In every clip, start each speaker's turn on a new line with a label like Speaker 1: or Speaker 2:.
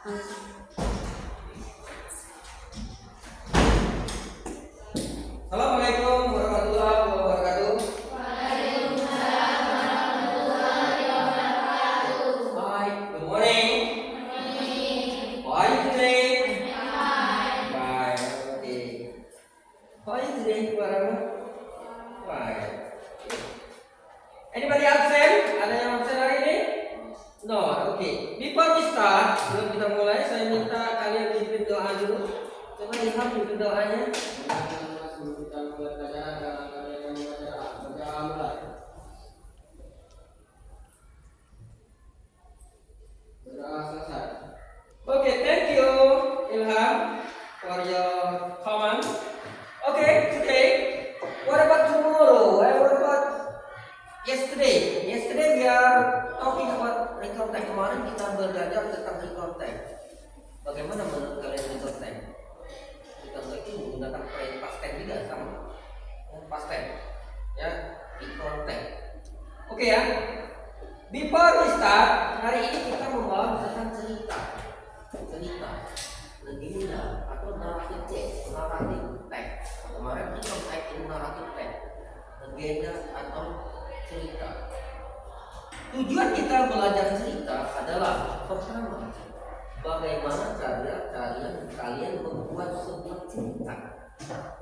Speaker 1: Assalamualaikum warahmatullahi wabarakatuh. Hi, good morning. How are you today? Fine. Okay. How are you today, Farah? Fine. Anybody absent? Ada yang absen hari ini? No. Okay. Before we start, sebelum kita mulai, saya minta kalian pimpin doa dulu. Coba lihat pimpin doanya. Okay, thank you, Ilham, for your comment. Okay, today, what about tomorrow? What about yesterday? Yesterday we are talking about record time. Kemarin kita belajar tentang record time. Bagaimana menurut kalian record time? Kita itu menggunakan past tense juga sama past tense, ya, record time. Oke ya. Before we start, hari ini kita membahas tentang cerita, legenda atau naratif text. Kemarin kita kaitin naratif text, legenda atau cerita. Tujuan kita belajar cerita adalah pertama, bagaimana cara kalian membuat sebuah cerita,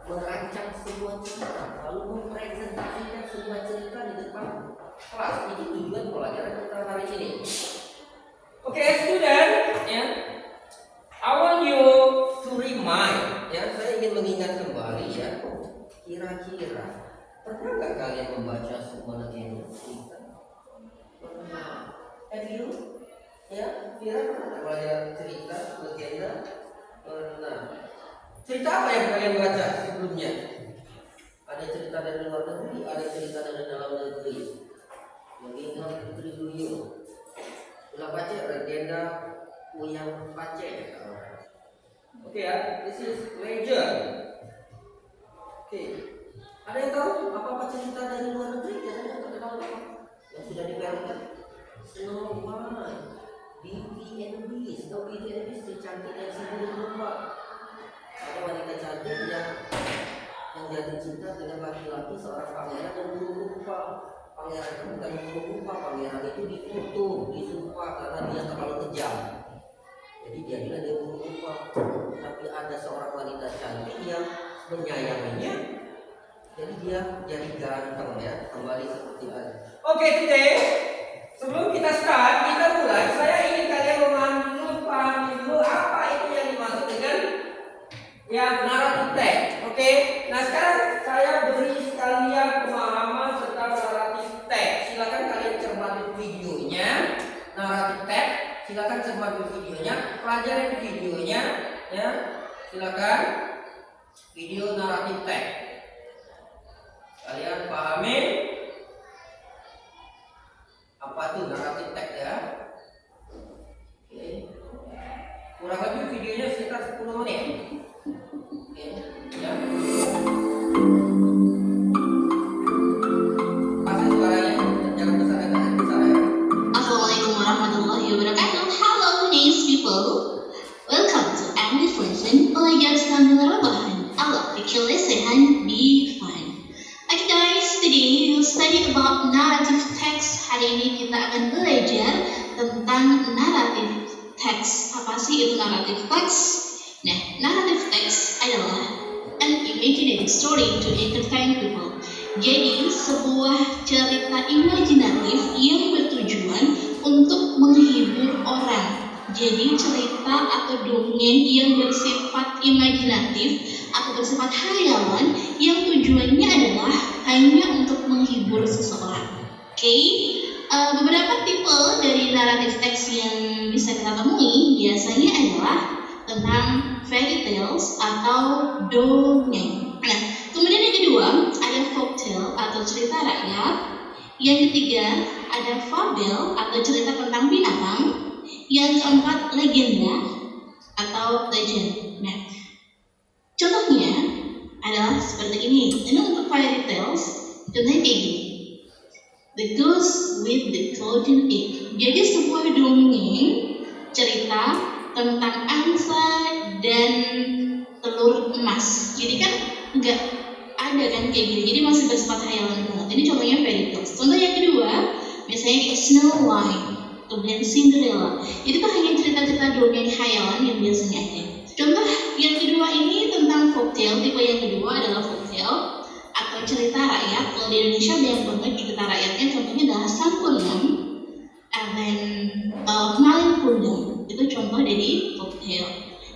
Speaker 1: merancang sebuah cerita, lalu mempresentasikan sebuah cerita di depan kelas. Ini tujuan pelajaran kita hari ini. Oke, student, ya. I want you to remind, ya. Saya ingin mengingat kembali, ya. Kira-kira pernah nggak kalian membaca sebuah legenda cerita? Pernah. Have you? Ya, kira pernah belajar cerita legenda? Pernah. Cerita apa yang kalian baca sebelumnya? Ada cerita dari luar negeri, ada cerita dari dalam negeri. Legenda Putri Duyung. Ulang baca legenda Uyang Pace. Oke ya, this is legend. Oke. Ada yang tahu apa cerita dari luar negeri? Biasanya terkenal apa? Yang sudah dipelihara? Snow White, Beauty and the Beast. Snow Beauty and the Beast, si cantik dan si burung rupa. Ada wanita cantik yang jatuh cinta dengan laki-laki seorang pangeran dan burung rupa. Pangeran itu bukan burung rupa, pangeran itu dikutuk, disumpah karena dia terlalu kejam. Jadi jadilah dia burung rupa. Tapi ada seorang wanita cantik yang menyayanginya. Jadi dia jadi ganteng, ya, kembali seperti ada. Oke, today, sebelum kita start, kita mulai. Saya ingin kalian pahami dulu apa itu yang dimaksud dengan yang naratif text. Oke, nah sekarang saya beri sekalian pemahaman tentang naratif text. Silakan kalian cermati videonya, naratif text. Silakan cermati videonya, pelajarin videonya, ya. Silakan video naratif text. Kalian pahami apa tuh naratif text, ya? Oke. Kurang lebih videonya sekitar 10 menit. Oke, ya. Pasang suaranya, jangan besar ya.
Speaker 2: Assalamualaikum warahmatullahi wabarakatuh. Hello nice people. Welcome to English lesson belajar sambil rebahan ala kecil lesehan be fun. Okay guys, today we'll study about narrative text. Hari ini kita akan belajar tentang narrative text. Apa sih itu narrative text? Nah, narrative text adalah an imaginative story to entertain people. Jadi, sebuah cerita imajinatif yang bertujuan untuk menghibur orang. Jadi, cerita atau dongeng yang bersifat imajinatif atau bersifat hayalan yang tujuannya adalah hanya untuk menghibur seseorang. Oke, beberapa tipe dari naratif text yang bisa kita temui biasanya adalah tentang fairy tales atau dongeng. Nah, kemudian yang kedua ada folktale atau cerita rakyat. Yang ketiga ada fable atau cerita tentang binatang. Yang keempat legenda atau legend. Nah, contohnya adalah seperti ini. Ini untuk fairy tales. Contohnya kayak gini. The Goose with the Golden Egg. Jadi sebuah dongeng cerita tentang angsa dan telur emas. Jadi kan nggak ada kan kayak gini, jadi masih bersifat hayalan banget. Ini contohnya fairy tales. Contoh yang kedua, misalnya kayak Snow White, kemudian Cinderella. Itu kan hanya cerita-cerita dongeng hayalan yang biasanya ada. Contoh yang kedua ini tentang folktale. Tipe yang kedua adalah folktale atau cerita rakyat. Kalau di Indonesia banyak banget cerita rakyatnya. Contohnya adalah Sang Kunang, and then Malin Kundang. Itu contoh dari folktale.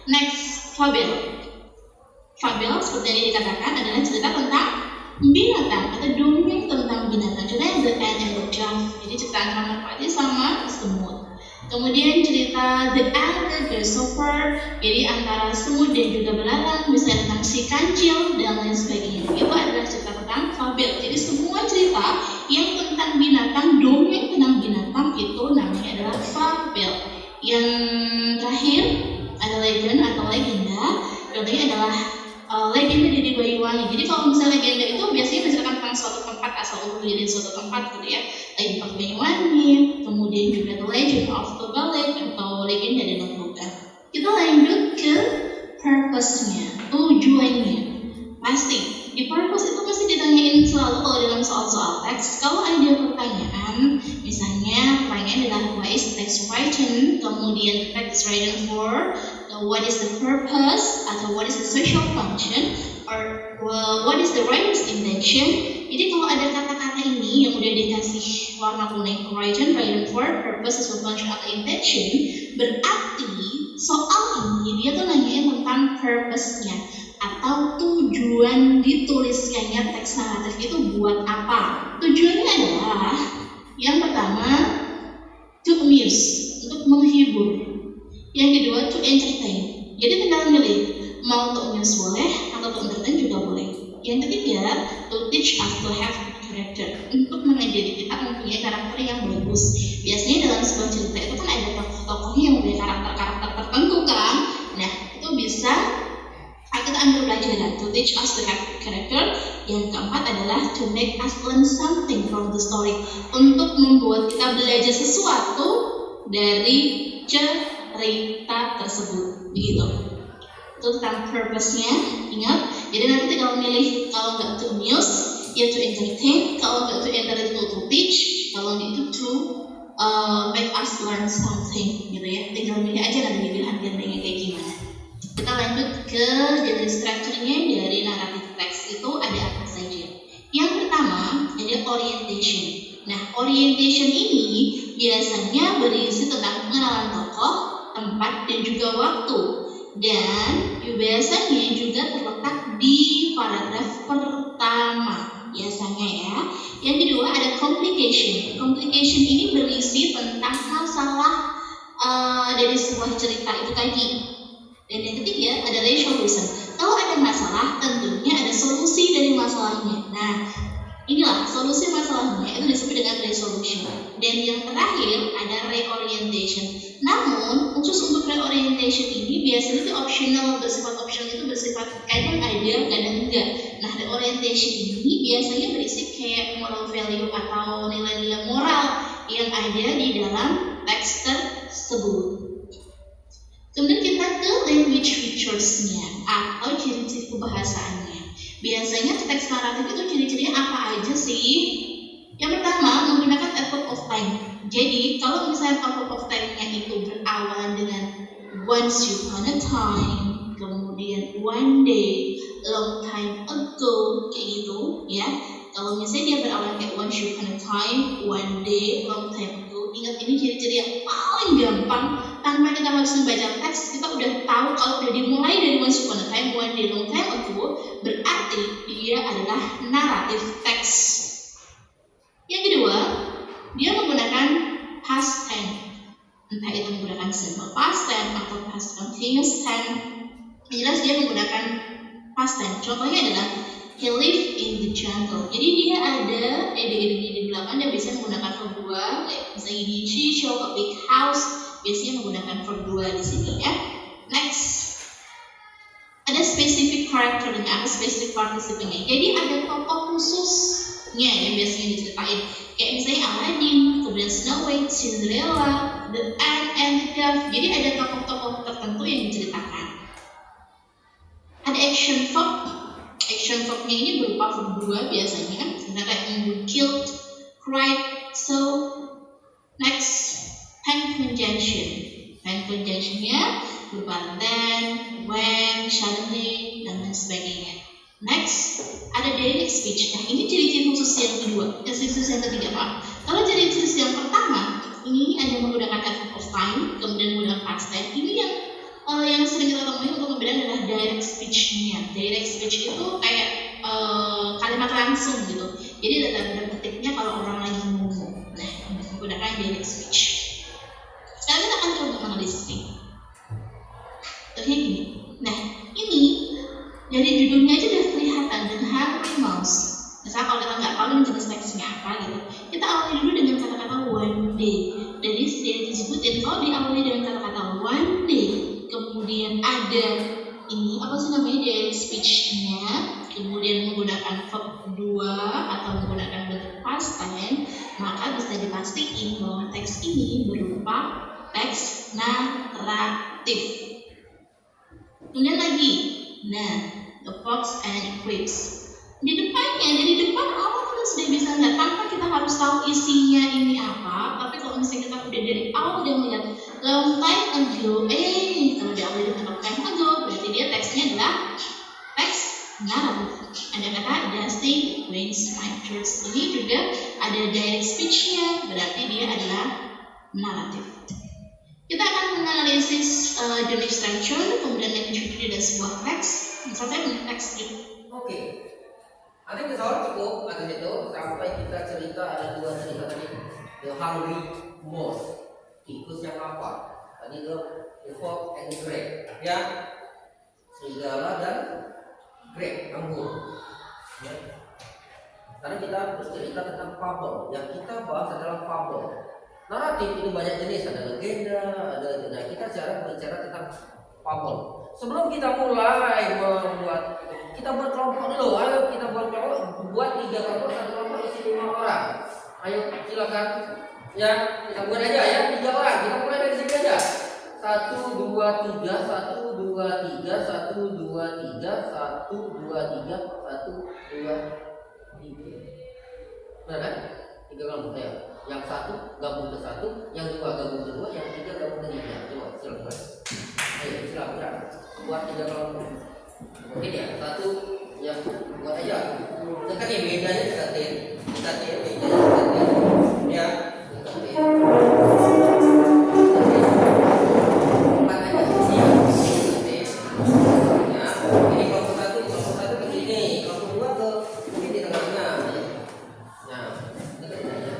Speaker 2: Next, fable. Fable seperti yang dikatakan adalah cerita tentang binatang atau dongeng tentang binatang. Contohnya The Ant and the Dove. Jadi cerita antara merpati sama semut. Kemudian cerita The Ant and the Grasshopper. Jadi antara semut dan juga belalang. Misalnya tentang si kancil dan lain sebagainya. Itu adalah cerita tentang fable. Jadi semua cerita yang tentang binatang, dongeng tentang binatang itu namanya adalah fable. Yang terakhir ada legend atau legenda. Contohnya adalah legenda dari Banyuwangi. Jadi kalau misalnya legenda itu biasanya menceritakan tentang suatu tempat asal usul dari suatu tempat gitu ya. Legend of Banyuwangi, kemudian juga the Legend of Tubalek atau legenda Danau Toba. Kita lanjut ke purpose-nya, tujuannya. Pasti di purpose itu pasti ditanyain selalu kalau dalam soal-soal teks. Kalau ada pertanyaan, misalnya pertanyaan adalah why is the text written, kemudian the text written for, what is the purpose, atau what is the social function, or what is the writer's intention. Jadi kalau ada kata-kata ini yang udah dikasih warna kuning, written for, purpose, social function, atau intention, berarti soal ini dia tuh nanyain tentang purpose-nya atau tujuan dituliskannya teks naratif itu buat apa. Tujuannya adalah yang pertama to amuse, untuk menghibur. Yang kedua to entertain. Jadi tinggal milih mau to amuse boleh atau to entertain juga boleh. Yang ketiga to teach us to have character, untuk mengajari kita mempunyai karakter yang bagus. Biasanya dalam sebuah cerita itu kan ada tokoh-tokohnya yang punya karakter-karakter tertentu kan. Nah itu bisa kita ambil pelajaran to teach us to have character. Yang keempat adalah to make us learn something from the story, untuk membuat kita belajar sesuatu dari cerita tersebut, begitu. Itu tentang purpose-nya, ingat. Jadi nanti tinggal milih, kalau nggak to amuse, ya to entertain. Kalau nggak to entertain, to teach. Kalau itu to make us learn something, gitu ya. Tinggal milih aja nanti pilihan gandengnya kayak gimana. Kita lanjut ke dari strukturnya dari naratif teks itu ada apa saja. Yang pertama ada orientation. Nah, orientation ini biasanya berisi tentang pengenalan tokoh, tempat, dan juga waktu. Dan biasanya juga terletak di paragraf pertama biasanya ya. Yang kedua ada complication. Complication ini berisi tentang masalah dari sebuah cerita itu tadi. Dan yang ketiga ada resolution. Kalau ada masalah, tentunya ada solusi dari masalahnya. Nah, inilah solusi masalahnya itu disebut dengan resolution. Dan yang terakhir ada reorientation. Namun, khusus untuk reorientation ini biasanya itu optional, bersifat optional itu bersifat kadang ada, kadang enggak. Nah, reorientation ini biasanya berisi kayak moral value atau nilai-nilai moral yang ada di dalam teks tersebut. Kemudian kita ke language features-nya atau ciri-ciri kebahasaannya. Biasanya teks naratif itu ciri-cirinya apa aja sih? Yang pertama, menggunakan effort of time. Jadi, kalau misalnya effort of time-nya itu berawalan dengan once upon a time, kemudian one day, long time ago, kayak gitu ya. Kalau misalnya dia berawalan kayak once upon a time, one day, long time ago, ingat ini ciri-ciri yang paling gampang. Tanpa kita harus membaca teks, kita udah tahu kalau udah dimulai dari once upon a time, one day, long time ago, berarti dia adalah naratif teks. Yang kedua, dia menggunakan past tense. Entah itu menggunakan simple past tense atau past continuous tense. Yang jelas dia menggunakan past tense. Contohnya adalah he lived in the jungle. Jadi dia ada ide-idenya di belakang, dia biasanya menggunakan verb 2, kayak misalnya di she showed a big house. Biasanya menggunakan verb 2 di sini ya. Next, ada specific character dan ada specific participle-nya. Jadi ada tokoh khususnya yang biasanya diceritain. Kayak misalnya Aladdin, kemudian Snow White, Cinderella, The Ant and the Dove. Jadi ada tokoh-tokoh tertentu biasanya. Misalnya kayak would, killed, cried. So next, pen conjunction. Pen conjunctionnya berupa then, when, suddenly, dan lain sebagainya. Next, ada direct speech. Nah, ini ciri-ciri khusus yang kedua, ciri khusus yang ketiga, Pak. Kalau ciri khusus yang pertama, ini ada menggunakan verb of time, kemudian menggunakan past tense. Ini yang sering kita temuin untuk membedakan adalah direct speech-nya. Direct speech itu kayak kalimat langsung gitu. Jadi ada tanda petiknya kalau orang lagi ngomong. Nah, menggunakan direct speech. Sekarang kita akan coba menganalisis ini. Contohnya gini. Nah, ini dari judulnya aja udah kelihatan dan hungry mouse. Misalnya kalau kita nggak tahu jenis teksnya apa gitu, kita awali dulu dengan kata-kata one day. Jadi disebutin kalau diawali dengan kata-kata one day, kemudian ada ini apa sih namanya direct speech-nya, kemudian menggunakan verb 2 atau menggunakan bentuk past tense, maka bisa dipastikan bahwa teks ini berupa teks naratif. Kemudian lagi, nah, the fox and grapes. Di depannya, dari depan awal kita sudah bisa lihat tanpa kita harus tahu isinya ini apa. Tapi kalau misalnya kita udah dari awal udah melihat long time ago, kalau diawali dengan long time ago, berarti dia teksnya adalah teks naratif. Ada kata Dusty Wings My Church. Ini juga ada direct speech-nya, berarti dia adalah naratif. Kita akan menganalisis jenis structure, kemudian lanjut dari sebuah teks. Misalnya teks gitu.
Speaker 1: Oke. Ada kesalahan cukup atas itu sampai kita cerita ada dua cerita tadi. The Hungry Mouse. Tikus yang apa? Tadi the fox and the grape. Ya. Serigala dan grape, anggur. Ya. Karena kita bercerita tentang fable. Yang kita bahas adalah fable. Naratif ini banyak jenis, ada legenda, ada. Nah, kita sekarang berbicara tentang fable. Sebelum kita mulai membuat, kita buat kelompok dulu. Ayo kita buat kelompok, buat 3 kelompok, satu kelompok isi 5 orang. Ayo silakan. Ya, kita buat aja ya 3 orang. Kita mulai dari sini aja. 1 2 3 1 2 3 1 2 3 1 2 3 1 2 3. Benar kan? 3 kelompok ya. Yang 1 gabung ke 1, yang 2 gabung ke 2, yang 3 gabung ke 3. Coba silakan. Ayo silakan. Buat 3 kelompok. Mungkin ya, 1 ya buat aja. Dekatin bedanya dekatin. Dekatin bedanya dekatin. Ya, dekatin. Empat aja sih. Dekatin. Ya, ini kelompok 1 ke sini, kelompok 2 ke mungkin di tengah-tengah. Nah, dekatin aja.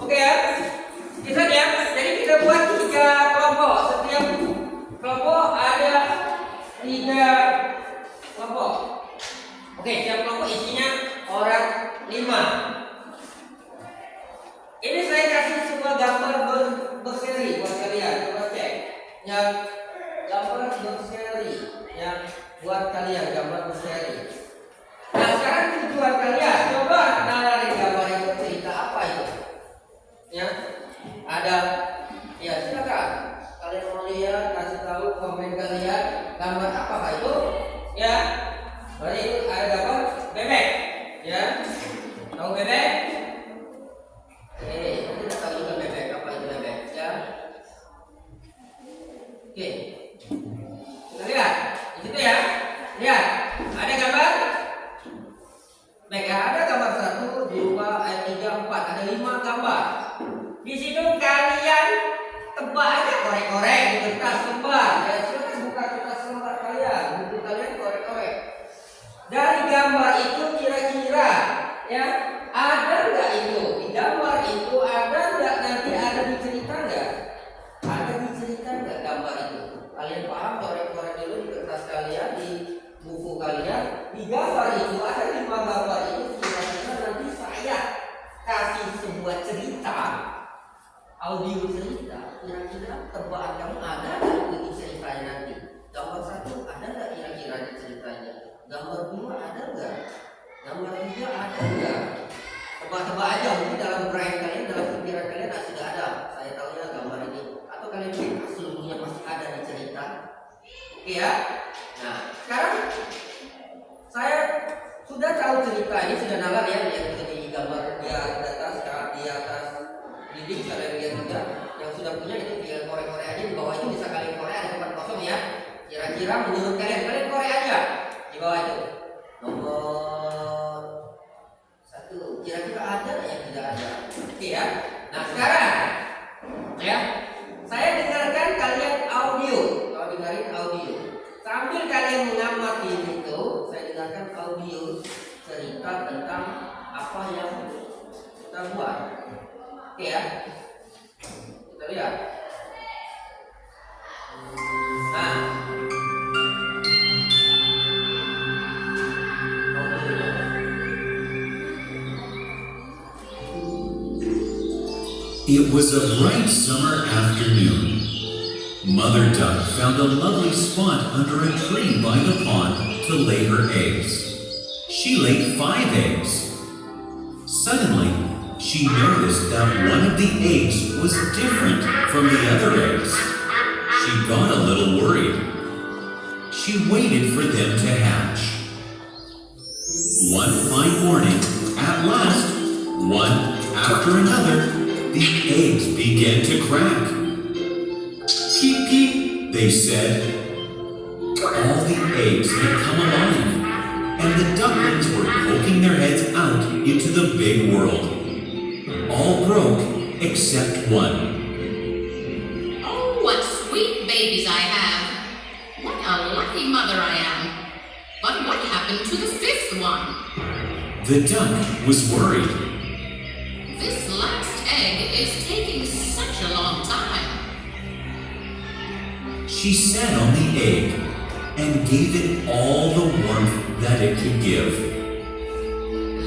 Speaker 1: Oke ya, lihat ya. Jadi kita buat 3 kelompok. Setiap kelompok ada 3 kelompok. Oke, setiap kelompok isinya orang 5. Ini saya buat kalian gambar misteri. Nah sekarang tujuan kalian coba kenalin gambar itu cerita apa itu? Ya, ada. Ya silakan. Kalian mau lihat, kasih tahu komen kalian gambar apa itu? Ya, berarti itu ada gambar bebek. Ya, tahu bebek? Kita tahu juga bebek apa itu bebek. Ya. Oke. Kita lihat di situ ya. Lihat, ada gambar. Baik, ada gambar 1, 2, 3, 4, ada 5 gambar. Di situ kalian tebak aja korek-korek di kertas lembar. Ya, silakan buka kertas lembar kalian, buku kalian korek-korek. Dari gambar itu kira-kira ya ada nggak itu di gambar itu ada nggak nanti ada di cerita nggak? Ada di cerita nggak gambar itu? Kalian paham korek-korek dulu di kertas kalian di buku kalian di gambar itu ada 5 gambar itu kira-kira nanti saya kasih sebuah cerita audio cerita kira-kira tebakan kamu ada nggak di ceritanya nanti? Gambar 1 ada nggak kira-kira di ceritanya? Gambar 2 ada nggak? Gambar 3 ada nggak? Tebak-tebak aja mungkin dalam brain kalian dalam pikiran kalian sudah ada. Saya tahu ya gambar ini atau kalian pikir seluruhnya pasti ada di cerita. Oke ya. Nah sekarang saya sudah tahu cerita ini sudah nalar ya lihat di gambar di atas di atas dinding kalian lihat juga yang sudah punya itu tinggal korek-korek aja di bawah itu bisa kalian korek ada tempat kosong ya. Kira-kira menurut kalian korek aja di bawah itu nomor 1 kira-kira ada yang tidak ada. Oke ya. Nah sekarang ya saya dengarkan kalian audio. Kalau dengerin audio sambil kalian mengamati itu saya dengarkan audio cerita tentang apa yang kita buat. Oke ya. Kita lihat. Nah.
Speaker 3: It was a bright summer afternoon. Mother Duck found a lovely spot under a tree by the pond to lay her eggs. She laid 5 eggs. Suddenly, she noticed that one of the eggs was different from the other eggs. She got a little worried. She waited for them to hatch. One fine morning, at last, one after another, the eggs began to crack. Peep, peep, they said. All the eggs had come alive, and the ducklings were poking their heads out into the big world. All broke except one.
Speaker 4: Oh, what sweet babies I have. What a lucky mother I am. But what happened to the 5th one?
Speaker 3: The duck was worried.
Speaker 4: This last egg is taking such a long time.
Speaker 3: She sat on the egg and gave it all the warmth that it could give.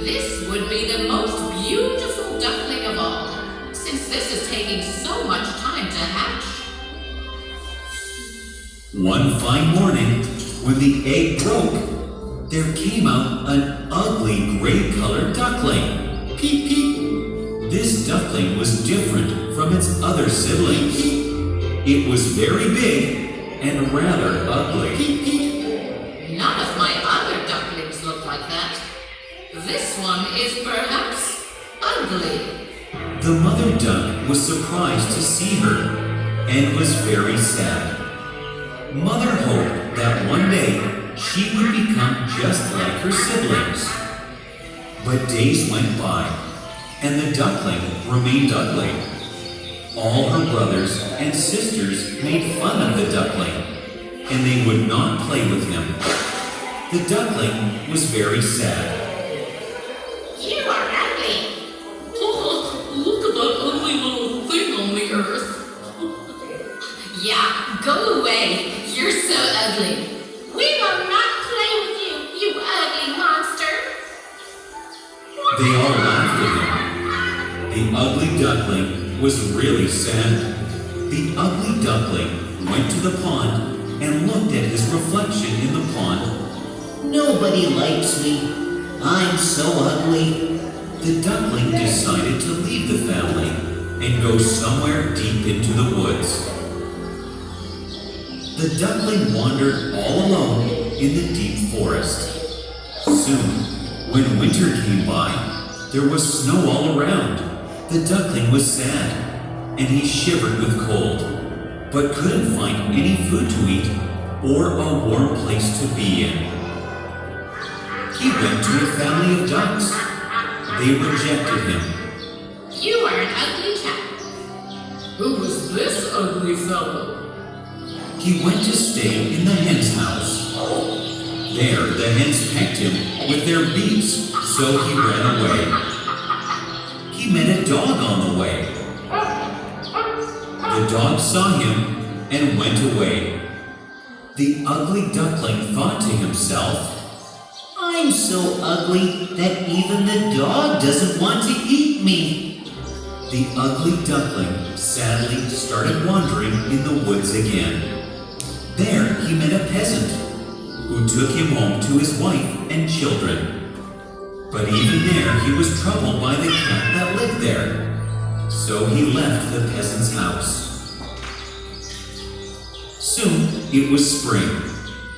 Speaker 4: This would be the most beautiful duckling of all, since this is taking so much time to hatch.
Speaker 3: One fine morning, when the egg broke, there came out an ugly gray-colored duckling. Peep, peep. This duckling was different from its other siblings. It was very big and rather ugly. Peep, peep.
Speaker 4: None of my other ducklings look like that. This one is perhaps ugly.
Speaker 3: The mother duck was surprised to see her and was very sad. Mother hoped that one day she would become just like her siblings. But days went by, and the duckling remained ugly. All her brothers and sisters made fun of the duckling, and they would not play with him. The duckling was very sad.
Speaker 4: You are ugly. Oh, look at that ugly little thing on the earth. Yeah, go away. You're so ugly. We will not play with you, you ugly monster.
Speaker 3: They all laughed at him. The ugly duckling was really sad. The ugly duckling went to the pond and looked at his reflection in the pond Nobody likes me. I'm so ugly. The duckling decided to leave the family and go somewhere deep into the woods. The duckling wandered all alone in the deep forest. Soon, when winter came by, there was snow all around. The duckling was sad, and he shivered with cold, but couldn't find any food to eat or a warm place to be in. He went to a family of ducks. They rejected him.
Speaker 4: You are an ugly chap.
Speaker 5: Who was this ugly fellow?
Speaker 3: He went to stay in the hen's house. There, the hens pecked him with their beaks, so he ran away. He met a dog on the way. The dog saw him and went away. The ugly duckling thought to himself, I'm so ugly that even the dog doesn't want to eat me. The ugly duckling sadly started wandering in the woods again. There he met a peasant who took him home to his wife and children. But even there he was troubled by the cat that lived there. So he left the peasant's house. Soon it was spring.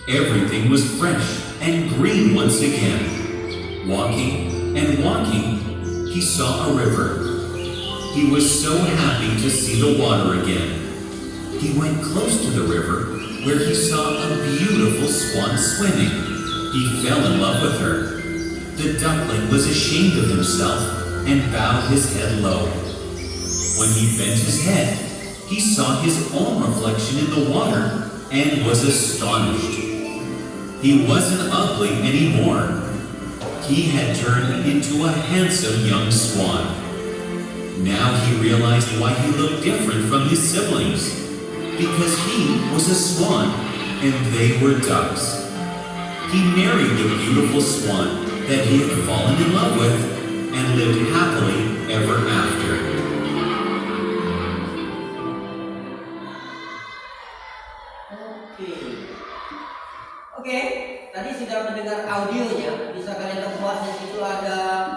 Speaker 3: Everything was fresh and green once again. Walking and walking, he saw a river. He was so happy to see the water again. He went close to the river, where he saw a beautiful swan swimming. He fell in love with her. The duckling was ashamed of himself and bowed his head low. When he bent his head, he saw his own reflection in the water and was astonished. He wasn't ugly anymore. He had turned into a handsome young swan. Now he realized why he looked different from his siblings. Because he was a swan and they were ducks. He married the beautiful swan that he had fallen in love with and lived happily ever after.
Speaker 1: Oke, tadi sudah mendengar audionya. Bisa kalian tebak di situ ada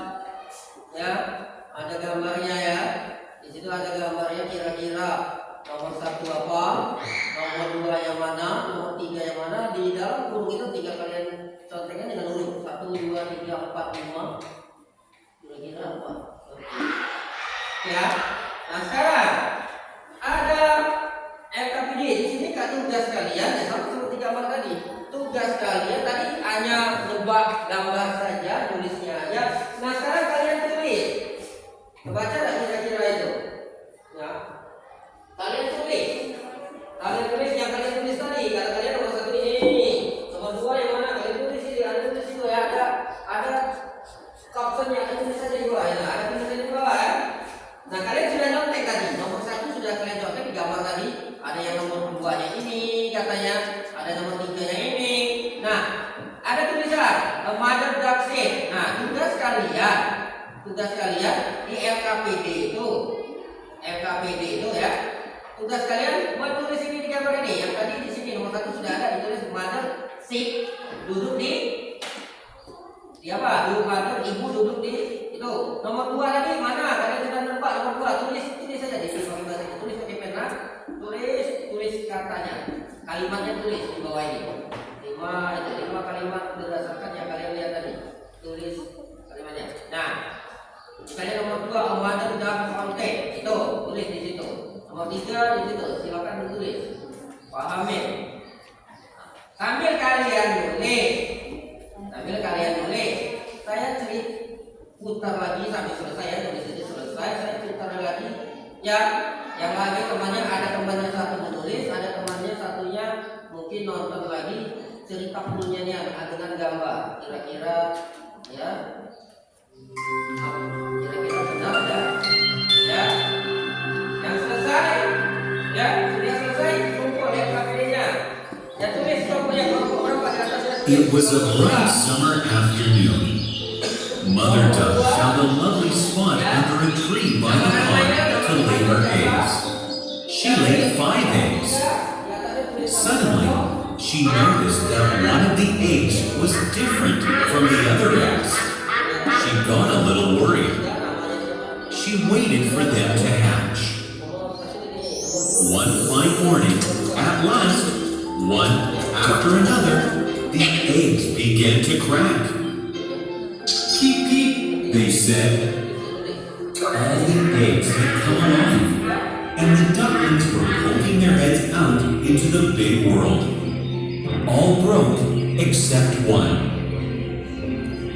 Speaker 1: gambarnya ya. Di situ ada gambarnya kira-kira nomor 1 apa, nomor 2 yang mana, nomor 3 yang mana. Di dalam burung itu tinggal kalian contohkan dengan urut 1, 2, 3, 4, 5. Kira-kira apa? Ya. Nah sekarang ada LKPD. Di sini kan tugas kalian ya, sama seperti gambar tadi. Tugas kalian tadi hanya nebak gambar saja, tulisnya aja. Nah sekarang kalian tulis. Kebaca tak kira-kira itu? Ya. Kalian tulis yang kalian tulis tadi. Kalau kalian nomor 1 ini, nomor 2 yang mana? Kalian tulis ini, ada tulis itu ya. Ada captionnya, ada tulisan di bawah ya. Ada tulisan di bawah ya. Nah kalian sudah nyontek tadi. Nomor 1 sudah kalian contek di gambar tadi. Ada yang nomor 2 nya ini katanya. Ada nomor 3 nya ini. Nah ada tulisan a mother duck said. Nah tugas kalian di LKPD itu ya. Tugas kalian menulis ini di gambar ini. Yang tadi di sini nomor 1 sudah ada ditulis mother sit, duduk di apa? Duduk mother, ibu duduk di itu. Nomor 2 tadi mana? Kalian sudah nampak nomor 2. Tulis saja di sini pakai bahasa Inggris. Tulis pakai pena. Tulis katanya. Kalimatnya tulis di bawah ini. 5 kalimat berdasarkan yang kalian lihat tadi. Tulis kalimatnya. Nah, misalnya nomor 2 a mother duck fountain. Itu tulis di situ. Nomor 3 di situ, silakan ditulis. Pahami. Sambil kalian nulis, saya putar lagi sampai selesai ya, tulis itu selesai, saya putar lagi. Ya, yang lagi temannya ada temannya satu menulis, ada temannya satunya mungkin nonton lagi cerita fullnya nih dengan gambar. Kira-kira ya. Kira-kira benar ya? Ya. Yang selesai, ya sudah selesai, kumpul ya KPD-nya. Ya tulis kelompoknya kelompok berapa di atas.
Speaker 3: It was a bright summer afternoon. Mother Duck found a lovely spot under a tree by the pond to lay her eggs. She laid 5 eggs. Suddenly, she noticed that one of the eggs was different from the other eggs. She got a little worried. She waited for them to hatch. One fine morning, at last, one after another, the eggs began to crack. Peep, peep, they said. All the eggs had come alive, and the ducklings were poking their heads out into the big world. All broke except one.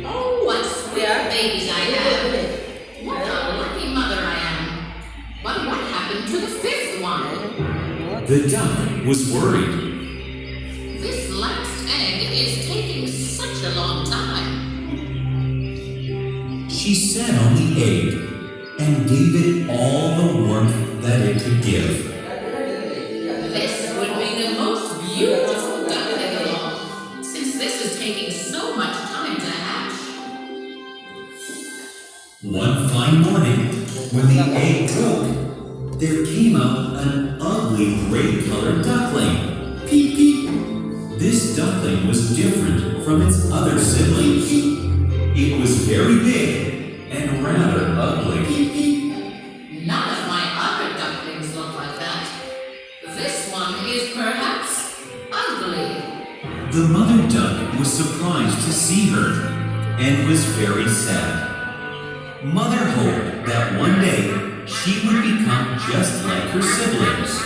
Speaker 4: Oh, what sweet babies I have. What a lucky mother I am. But what happened to the fifth one?
Speaker 3: The duck was worried.
Speaker 4: This last egg is taking such a long time.
Speaker 3: She sat on the egg and gave it all the warmth that it could give.
Speaker 4: This would be the most beautiful duckling of all, since this is taking so much time to hatch.
Speaker 3: One fine morning, when the egg broke, there came out an ugly gray-colored duckling. Peep, peep. This duckling was different from its other siblings. It was very big and rather ugly. Peep, peep.
Speaker 4: None of my other ducklings look like that. This one is perhaps ugly.
Speaker 3: The mother duck was surprised to see her and was very sad. Mother hoped that one day she would become just like her siblings.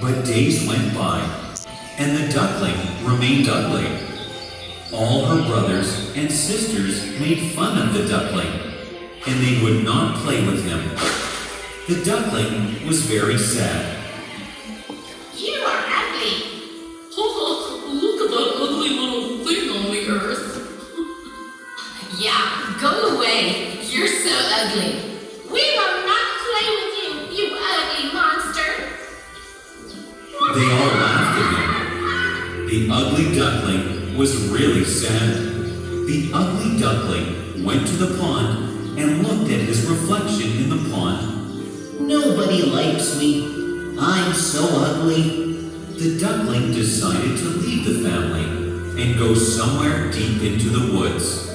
Speaker 3: But days went by, and the duckling remained ugly. All her brothers and sisters made fun of the duckling, and they would not play with him. The duckling was very sad.
Speaker 4: You are ugly.
Speaker 5: Look at that ugly little thing on the earth.
Speaker 4: Yeah, go away. You're so ugly. We will not play with you, you ugly monster.
Speaker 3: They all laughed at him. The ugly duckling was really sad. The ugly duckling went to the pond and looked at his reflection in the pond.
Speaker 1: Nobody likes me. I'm so ugly.
Speaker 3: The duckling decided to leave the family and go somewhere deep into the woods.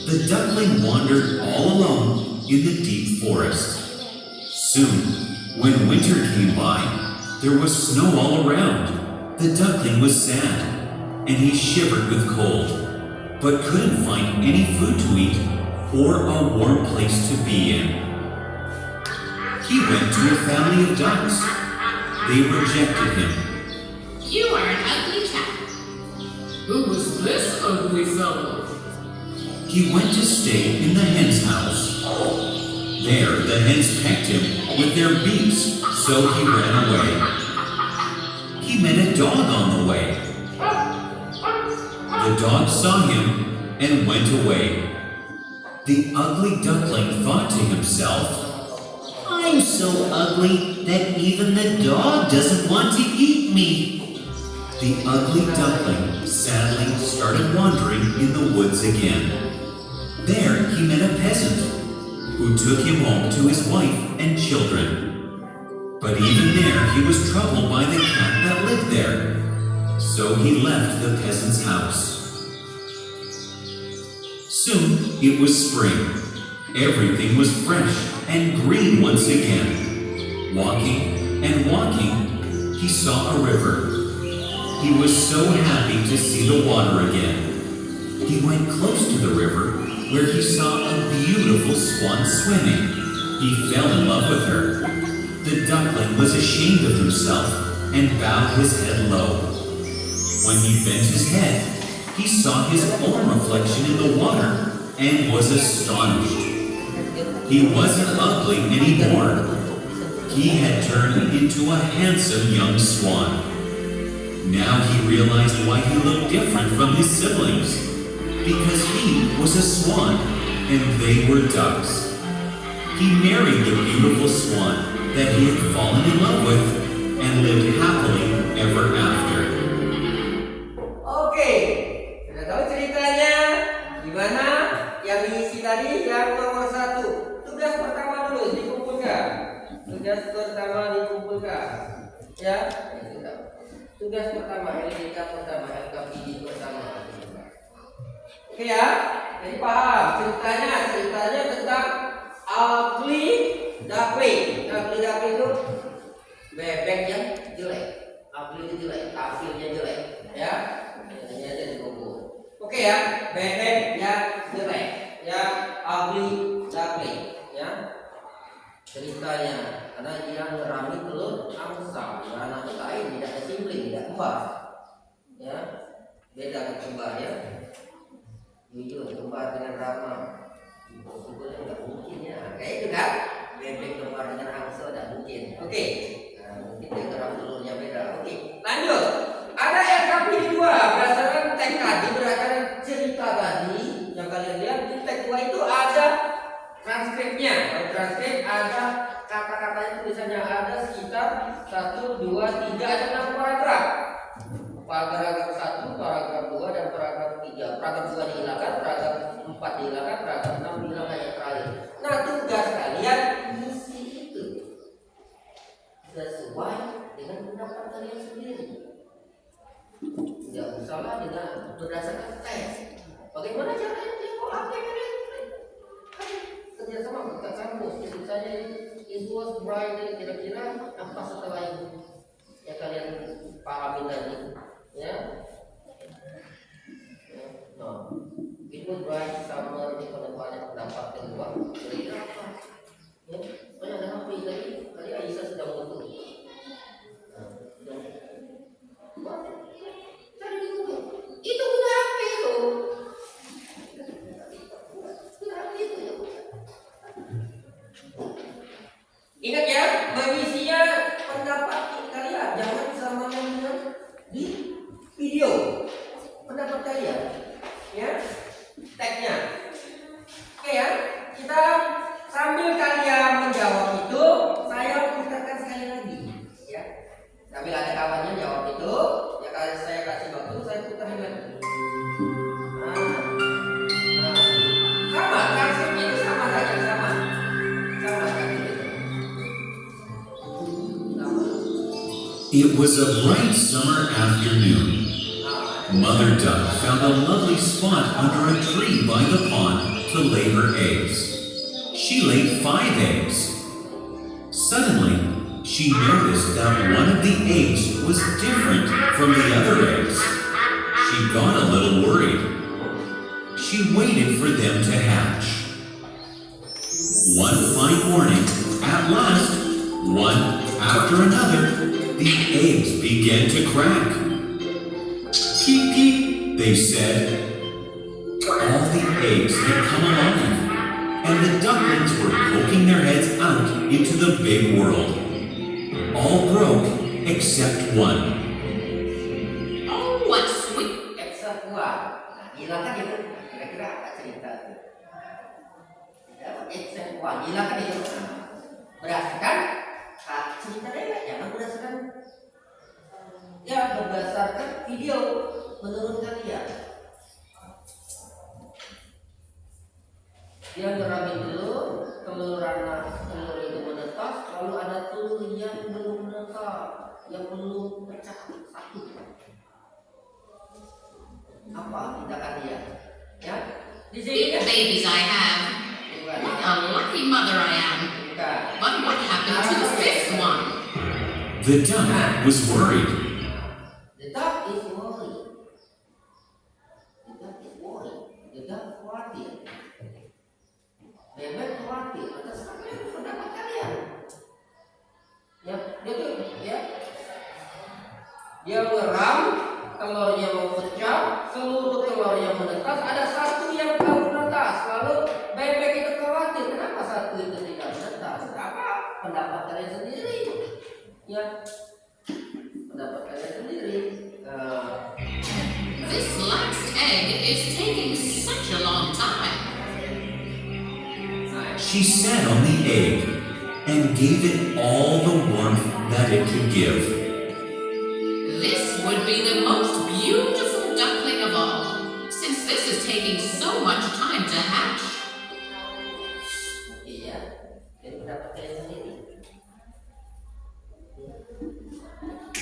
Speaker 3: The duckling wandered all alone in the deep forest. Soon, when winter came by, there was snow all around. The duckling was sad, and he shivered with cold, but couldn't find any food to eat or a warm place to be in. He went to a family of ducks. They rejected him.
Speaker 4: You are an ugly chap.
Speaker 5: Who was this ugly fellow?
Speaker 3: He went to stay in the hen's house. There, the hens pecked him with their beaks, so he ran away. He met a dog on the way. The dog saw him and went away. The ugly duckling thought to himself,
Speaker 1: I'm so ugly that even the dog doesn't want to eat me.
Speaker 3: the ugly duckling sadly started wandering in the woods again. There he met a peasant who took him home to his wife and children. But even there he was troubled by the cat that lived there. So he left the peasant's house. Soon it was spring. Everything was fresh and green once again. Walking and walking, he saw a river. He was so happy to see the water again. He went close to the river, where he saw a beautiful swan swimming. He fell in love with her. The duckling was ashamed of himself and bowed his head low. When he bent his head, he saw his own reflection in the water and was astonished. He wasn't ugly anymore. He had turned into a handsome young swan. Now he realized why he looked different from his siblings. Because he was a swan and they were ducks. He married the beautiful swan that he had fallen in love with and lived happily ever after.
Speaker 1: Oke, sudah tahu ceritanya? Gimana? Yang diisi tadi yang nomor 1. Tugas pertama dulu dikumpulkan. Tugas pertama dikumpulkan. Ya, sudah. Tugas pertama, LDK pertama, LKPD pertama. Oke ya, jadi paham ceritanya tentang ugly duckling. Ugly duckling itu bebek yang jelek. Ugly itu jelek, tampilnya jelek, ya. Ini aja di buku. Oke ya, bebek yang jelek, ya, ugly duckling, ya. Ceritanya, karena dia ngerami telur angsa, anak lain tidak ada sibling, tidak kembar, ya, beda dengan kembar, ya. Jujur kembar dengan Rama, sebetulnya nggak mungkin, ya, kayak itu kan, bebek kembar dengan angsa tidak mungkin. Oke, nah, mungkin dia ngeram telurnya beda. Oke, lanjut. Ada LKPD 2 berdasarkan teks tadi, berdasarkan cerita tadi yang kalian lihat di teks 2 itu ada transkripnya. Kalau transkrip ada kata-katanya, tulisannya ada sekitar 1, 2, 3, ada 6 paragraf. Paragraf 1, paragraf 2, dan paragraf 3. Paragraf 2 dihilangkan, paragraf 4 dihilangkan, paragraf 6 dihilangkan yang terakhir. Nah, tugas kalian isi itu sesuai dengan pendapat kalian sendiri. Tidak usahlah dengan berdasarkan tes. Bagaimana caranya dia mau apa kalian? Kerja sama ke kampus, itu saja it was bright, kira-kira apa setelah itu yang kalian pahami tadi, ya? No, it was bright summer di pendapat pendapat kedua, kira-kira apa? Ya, soalnya ada HP tadi Aisyah sudah betul. Cari di Google, itu udah HP itu. Ingat ya, mengisinya pendapat kalian, jangan samakan dengan di video pendapat kalian, ya, tagnya. Oke ya, kita sambil kalian menjawab itu, saya putarkan sekali lagi, ya. Sambil ada kawannya jawab itu, ya kalau saya kasih waktu, saya putarkan lagi. Sama, transkripnya itu sama saja, sama transkrip itu.
Speaker 3: It was a bright summer afternoon. Mother Duck found a lovely spot under a tree by the pond to lay her eggs. She laid 5 eggs. Suddenly, she noticed that one of the eggs was different from the other eggs. She got a little worried. She waited for them to hatch. One fine morning, at last, one after another, the eggs began to crack. Peep, peep, they said. All the eggs had come alive, and the ducklings were poking their heads out into the big world. All broke except one.
Speaker 4: Oh, what sweet.
Speaker 1: Except one. Hilangkan itu. Kira-kira apa cerita itu? Except one. Hilangkan itu. Berdasarkan cerita dia, jangan berdasarkan, ya, berdasarkan video menurut kalian. Dia ngeramin telur itu menetas, lalu ada telur yang belum menetas, yang belum pecah satu. Apa tindakan dia? Ya, di sini
Speaker 4: Big babies I have. What a lucky mother I am. But what happened to the 5th one?
Speaker 3: The duck was worried.
Speaker 1: The duck is worried. The duck is worried. The duck khawatir. Bebek khawatir atas apa yang pendapat kalian. Ya, dia tuh, ya, dia ngeram, telurnya mau pecah, seluruh telurnya menetas, ada satu yang baru menetas, lalu bebek itu khawatir, kenapa satu itu tidak menetas? Apa pendapat kalian sendiri? Ya, pendapat kalian sendiri.
Speaker 4: This last egg is taking such a long time.
Speaker 3: She sat on the egg and gave it all the warmth that it could give.
Speaker 4: This would be the most beautiful duckling of all, since this is taking so much time to hatch.
Speaker 1: Iya, jadi pendapat kalian sendiri.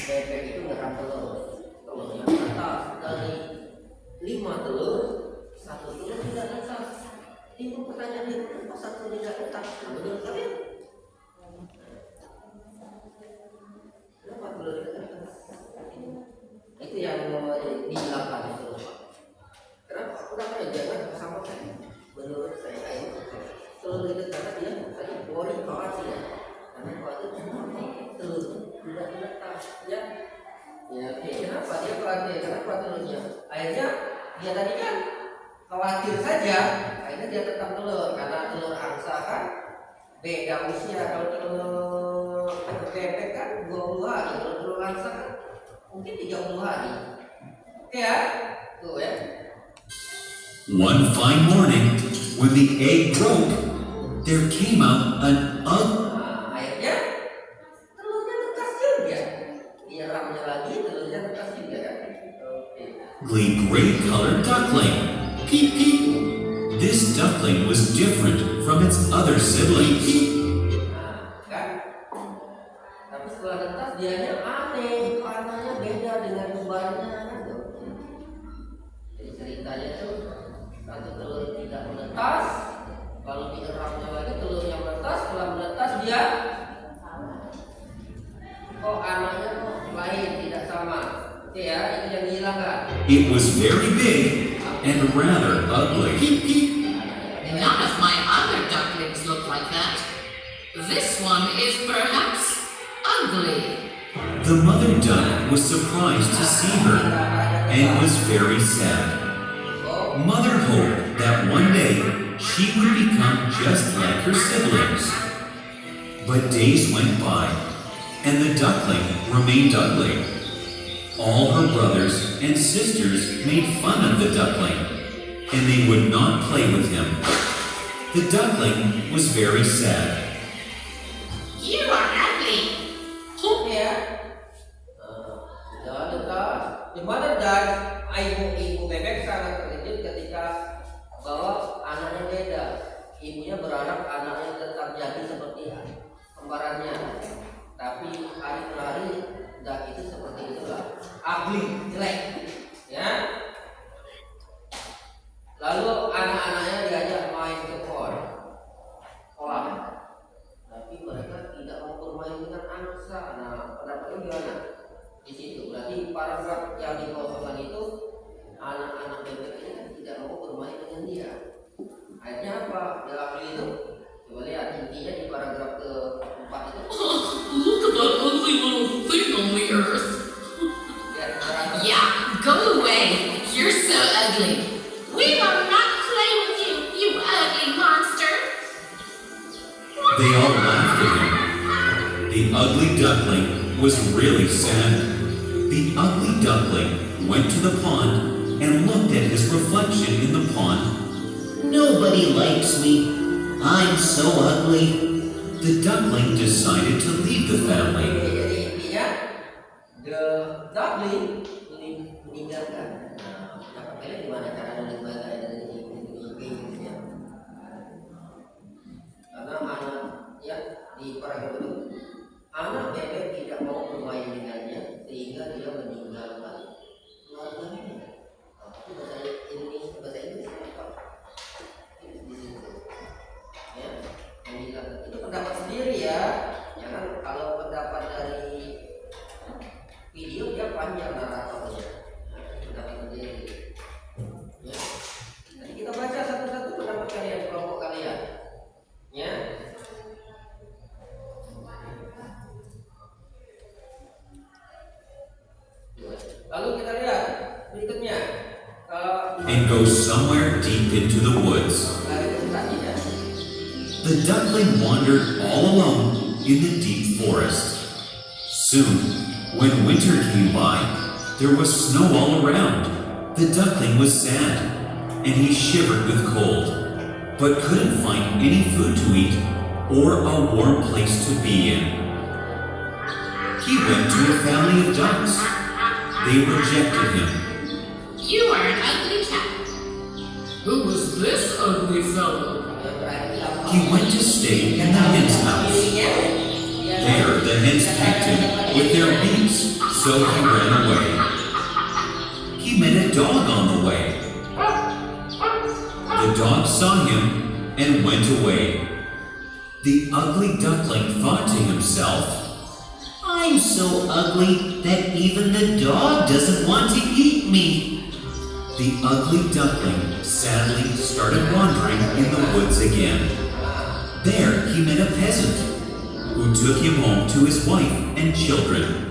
Speaker 1: Bebek itu ngeram telur, 5 telur, 1 telur tidak netas. Itu pertanyaan dia, kenapa 1 tidak netas? Menurut kalian? Kenapa telur tidak netas? Itu yang dilakukan itu. Kenapa ya jangan sama saya? Menurut saya telur itu karena dia tadi worry khawatir. Karena khawatir telur tidak netas ya. Ya, oke. Kenapa dia khawatir? Kenapa telurnya? Akhirnya dia tadi kan khawatir saja. Akhirnya dia tetap telur karena telur angsa kan beda usia. Kalau telur bebek kan 20 hari, kalau telur angsa kan mungkin 30 hari. Oke ya, tuh ya.
Speaker 3: One fine morning, when the egg broke, there came out an ugly.
Speaker 1: Nah, akhirnya telurnya netas juga. Nyiramnya lagi telurnya netas juga kan. Oke.
Speaker 3: Gray-colored duckling. Peep, peep. This duckling was different from its other siblings.
Speaker 1: Nah, kan? Tapi setelah netas dianya aneh, warnanya beda dengan kembarnya kan. Jadi ceritanya tuh satu telur tidak menetas, kalau dieramnya lagi telur yang menetas, setelah menetas dia kok anaknya kok lain, tidak sama. Oke ya, itu yang dihilangkan.
Speaker 3: It was very big and rather ugly.
Speaker 4: None of my other ducklings look like that. This one is perhaps ugly.
Speaker 3: The mother duck was surprised to see her and was very sad. Mother hoped that one day she would become just like her siblings. But days went by, and the duckling remained ugly. All her brothers and sisters made fun of the duckling, and they would not play with him. The duckling was very sad.
Speaker 4: You are ugly.
Speaker 1: Oke ya. Jangan lekas. Di mana dan ibu bebek sangat terkejut ketika bahwa anaknya beda. Ibunya berharap anaknya tetap jadi seperti kembarannya. Tapi hari per hari dah itu seperti itulah. Ugly, jelek. Ya. Lalu anak-anaknya diajak main ke kolam. Tapi mereka tidak mau bermain dengan angsa. Nah, pendapatnya gimana? Di situ berarti paragraf yang dikosongkan itu anak-anak bebek ini kan tidak mau bermain dengan dia. Akhirnya apa? Dalam itu coba lihat intinya di paragraf keempat itu.
Speaker 5: Look at that ugly little thing on the earth.
Speaker 1: Lihat paragraf.
Speaker 4: Yeah, go away. You're so ugly. We will not play with you, you ugly monster.
Speaker 3: They all laughed at him. The ugly duckling was really sad. The ugly duckling went to the pond and looked at his reflection in the pond.
Speaker 6: Nobody likes me. I'm so ugly.
Speaker 3: The duckling decided to leave the family.
Speaker 1: Jadi intinya the duckling meninggalkan. Nah, pendapat kalian gimana cara membaca dari ini ya? Karena anak ya di paragraf itu anak bebek tidak mau bermain dengannya sehingga dia meninggalkan keluarganya. Itu bahasa Indonesia, bahasa Inggris apa? Di situ. Ya, meninggalkan. Itu pendapat sendiri ya. Jangan kalau pendapat dari video dia panjang naratornya. Pendapat sendiri. Ya. Nanti kita baca satu-satu pendapat kalian, kelompok kalian. Ya. Lalu kita lihat berikutnya.
Speaker 3: And go somewhere deep into the woods. The duckling wandered all alone in the deep forest. Soon, when winter came by, there was snow all around. The duckling was sad, and he shivered with cold, but couldn't find any food to eat or a warm place to be in. He went to a family of ducks. They rejected him.
Speaker 4: You are an ugly cat.
Speaker 5: Who was this ugly fellow?
Speaker 3: He went to stay in the hen's house. There, the hens pecked him with their beaks, so he ran away. He met a dog on the way. dog saw him and went away. The ugly duckling thought to himself,
Speaker 6: I'm so ugly that even the dog doesn't want to eat me.
Speaker 3: The ugly duckling sadly started wandering in the woods again. There he met a peasant who took him home to his wife and children.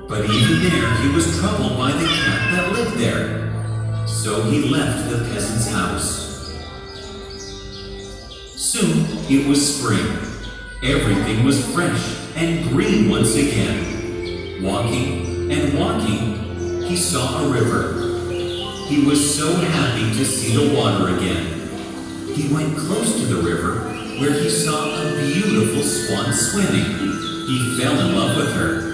Speaker 3: But even there he was troubled by the cat that lived there. So he left the peasant's house. Soon it was spring. Everything was fresh and green once again. Walking and walking, he saw a river. He was so happy to see the water again. He went close to the river where he saw a beautiful swan swimming. He fell in love with her.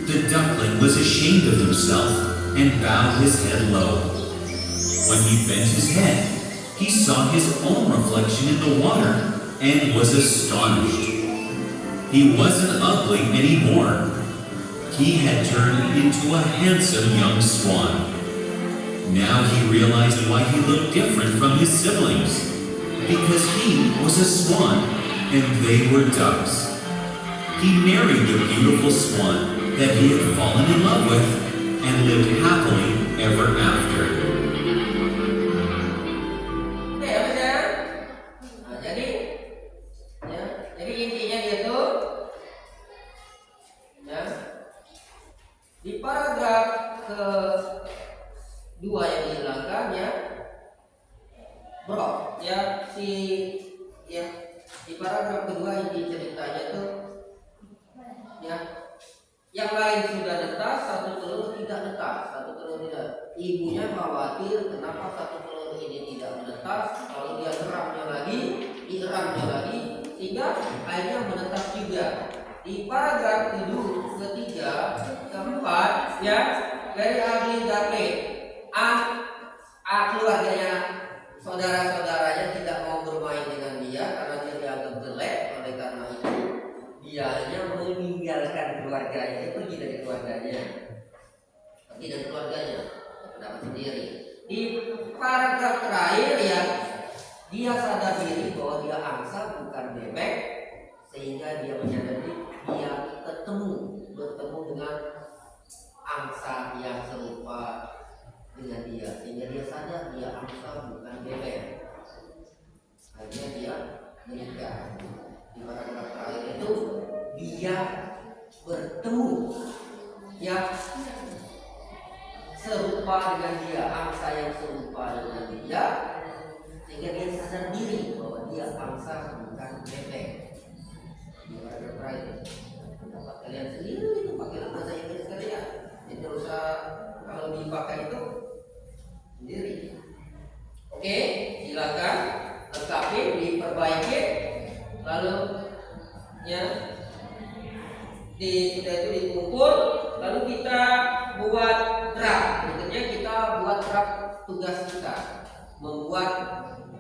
Speaker 3: The duckling was ashamed of himself and bowed his head low. When he bent his head, he saw his own reflection in the water and was astonished. He wasn't ugly anymore. He had turned into a handsome young swan. Now he realized why he looked different from his siblings. Because he was a swan and they were ducks. He married the beautiful swan that he had fallen in love with and lived happily ever after.
Speaker 1: Oke, habis ya. Nah, jadi intinya dia tuh ya di paragraf kedua yang dihilangkan ya, bro, ya di paragraf kedua inti ceritanya tuh ya. Yang lain sudah netas, satu telur tidak netas, satu telur tidak. Ibunya khawatir kenapa satu telur ini tidak menetas, kalau dia geramnya lagi, sehingga akhirnya menetas juga. Di paragraf ketiga, keempat, ya dari ahli dapet, keluarganya, saudara-saudaranya tidak mau bermain dengan dia karena dia dianggap jelek. Oleh karena itu dia hanya meninggalkan keluarganya, pergi dari keluarganya, pendapat sendiri. Di paragraf terakhir ya, dia sadar diri bahwa dia angsa bukan bebek, sehingga dia menyadari dia bertemu dengan angsa yang serupa dengan dia, sehingga dia sadar dia angsa bukan bebek. Akhirnya dia menikah. Di paragraf terakhir itu dia bertemu yang serupa dengan dia, angsa yang serupa dengan dia, sehingga dia sadar diri bahwa dia angsa bukan bebek. Di paragraf terakhir, pendapat kalian sendiri itu pakai bahasa Inggris kalian, jadi usah kalau dipakai itu sendiri. Oke, silakan lengkapi, diperbaiki. Lalu ya sudah itu dikumpul, lalu kita buat draft. Berikutnya kita buat draft tugas kita, membuat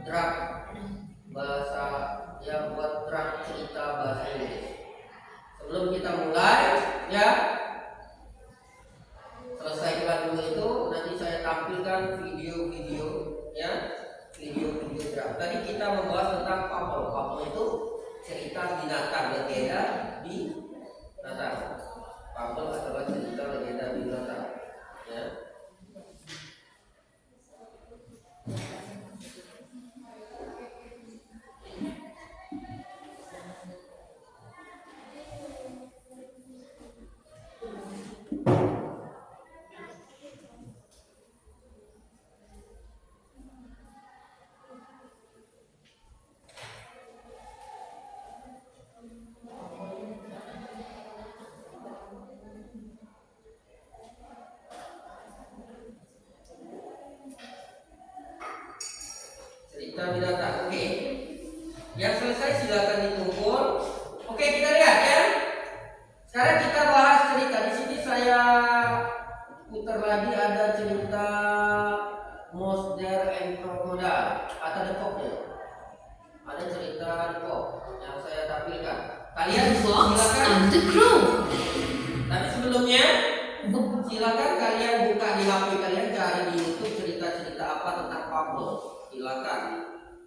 Speaker 1: draft bahasa ya, buat draft cerita bahasa Inggris. Sebelum kita mulai ya, selesaikan dulu itu, nanti saya tampilkan video-video ya, video draft. Tadi kita membahas tentang fabel. Fabel itu cerita binatang, legenda binatang. Fabel adalah cerita legenda binatang ya. Cerita binatang. Oke. Yang selesai silakan dikumpul. Oke, kita lihat ya. Sekarang kita bahas cerita. Di sini saya putar lagi, ada cerita Mouse, Bear and Crocodile atau The Fox ya. Ada cerita The Fox yang saya tampilkan. Kalian
Speaker 5: Fox
Speaker 1: silakan.
Speaker 5: and the Crow.
Speaker 1: Tapi sebelumnya silakan kalian buka di HP kalian, cari di YouTube cerita-cerita apa tentang waktu. Silakan.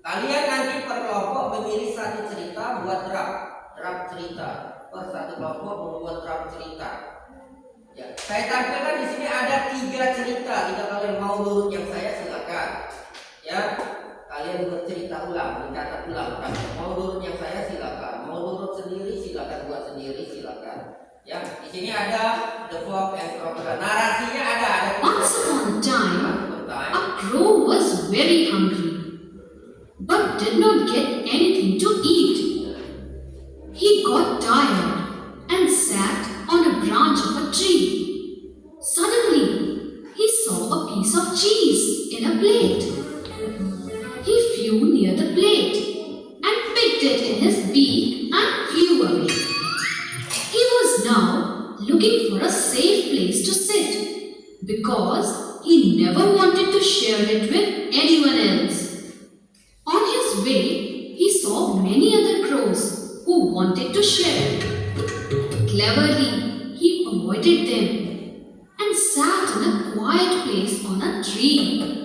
Speaker 1: Kalian nanti per kelompok memilih satu cerita buat draft cerita. Per satu kelompok membuat draft cerita. Ya, saya tampilkan di sini ada 3 cerita. Jika kalian mau nurut yang saya silakan. Ya, kalian bercerita ulang, mencatat ulang. Mau nurut yang saya silakan. Mau nurut sendiri silakan, buat sendiri silakan. Ya, di sini ada the fox and crocodile. Narasinya ada.
Speaker 2: Once upon a time, a crow was very hungry, but did not get anything to eat. He got tired and sat on a branch of a tree. Suddenly, he saw a piece of cheese in a plate. He flew near the plate and picked it in his beak and flew away. He was now looking for a safe place to sit because he never wanted to share it with anyone else. On his way, he saw many other crows who wanted to share. Cleverly, he avoided them and sat in a quiet place on a tree.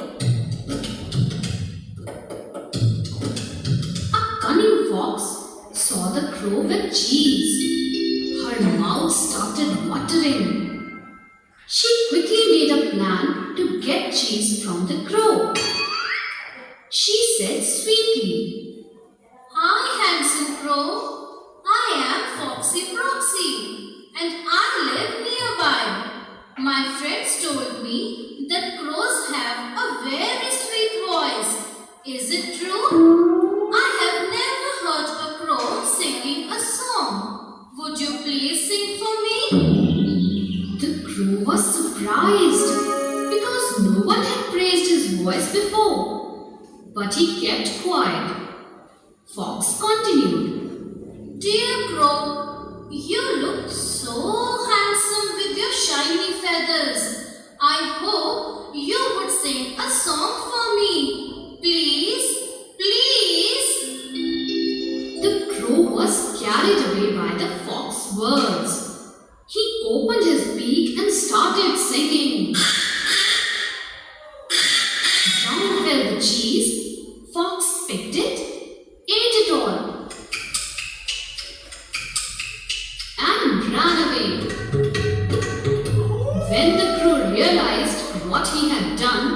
Speaker 2: A cunning fox saw the crow with cheese. Her mouth started watering. She quickly made a plan to get cheese from the crow. She said sweetly, "Hi, handsome crow. I am Foxy Proxy and I live nearby. My friends told me that crows have a very sweet voice. Is it true? I have never heard a crow singing a song. Would you please sing for me?" The crow was surprised because no one had praised his voice before. But he kept quiet. Fox continued, "Dear crow, you look so handsome with your shiny feathers. I hope you would sing a song for me. Please, please." The crow was carried away by the fox's words. He opened his beak and started singing. Down fell the cheese. Fox picked it, ate it all, and ran away. When the crow realized what he had done,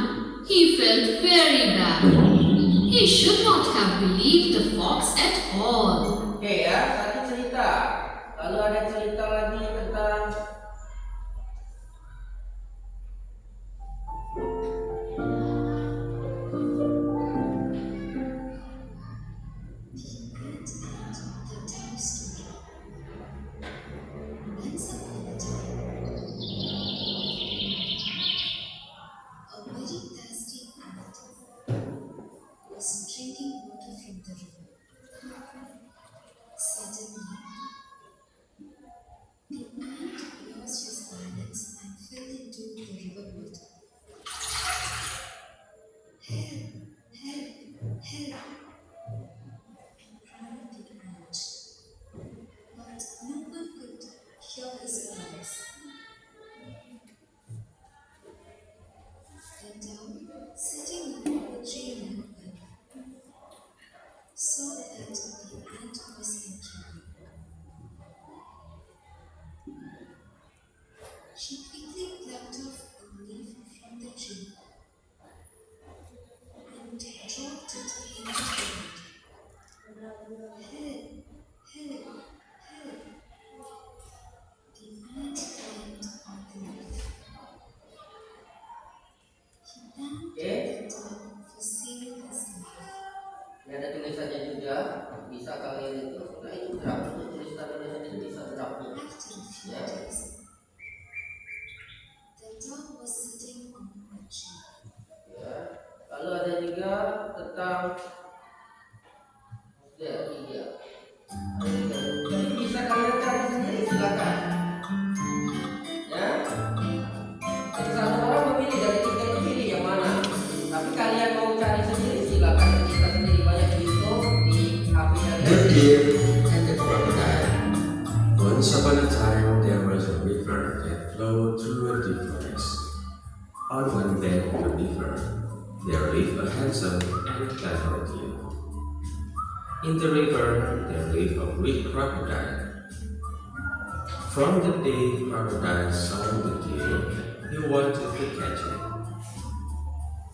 Speaker 2: he felt very bad. He should not have believed the fox at all.
Speaker 1: Oke ya, tadi cerita. Lalu ada cerita lagi tentang
Speaker 2: She quickly plucked off a leaf from the tree and dropped it into the ground. Help! Help! Help! The ant climbed on the leaf. He thanked the dog for saving his life.
Speaker 1: Ini ada tulisannya juga, bisa kalian itu. Nah itu draft, tulisan-tulisan itu bisa draft.
Speaker 2: After a few
Speaker 1: Ya.
Speaker 2: days, the dog was sitting on a tree.
Speaker 1: Ya. Lalu ada juga tentang ya, tiga. Jadi bisa kalian cari sendiri silakan. Ya. Jadi satu orang memilih dari 3 itu pilih yang mana. Tapi kalian mau cari sendiri silakan. Kita sendiri banyak di YouTube, di HP
Speaker 7: The
Speaker 1: kalian.
Speaker 7: deer and the crocodile. Once upon a time, there was a river that flowed through a deep forest. On one bank of the river, there lived a handsome and clever deer. In the river, there lived a great crocodile. From the day the crocodile saw the deer, he wanted to catch it.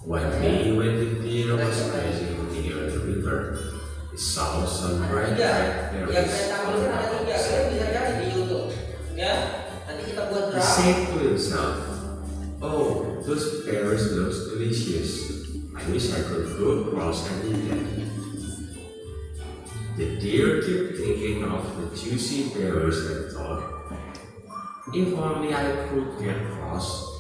Speaker 7: One day when the deer was grazing near the river, he saw some bright
Speaker 1: Yang
Speaker 7: berries.
Speaker 1: saya tampilkan ada 3, saya bisa cari di YouTube. Ya, nanti kita buat
Speaker 7: He
Speaker 1: draft.
Speaker 7: said to himself, "Oh, those berries look delicious. I wish I could go across and eat them." The deer kept thinking of the juicy berries and thought, "If only I could get across.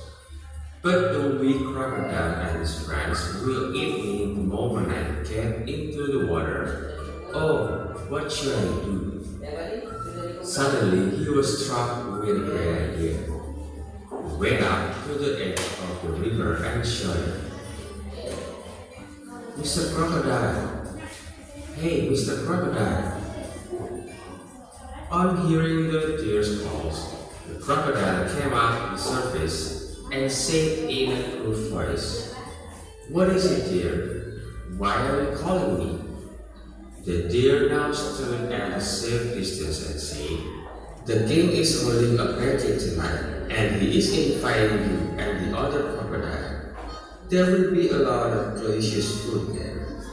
Speaker 7: But the weak crocodile and his friends will eat me the moment I get into the water. Oh, what should I do?"
Speaker 1: Yang tadi sudah dikumpulkan.
Speaker 7: Suddenly, he was struck with a great idea. He went up to the edge of the river and shouted, "Mr. Crocodile! Hey, Mr. Crocodile!" On hearing the deer's calls, the crocodile came up to the surface and said in a gruff voice, "What is it, dear? Why are you calling me?" The deer now stood at a safe distance and said, "The king is holding a banquet tonight, and he is inviting you and the other crocodile. There will be a lot of delicious food there."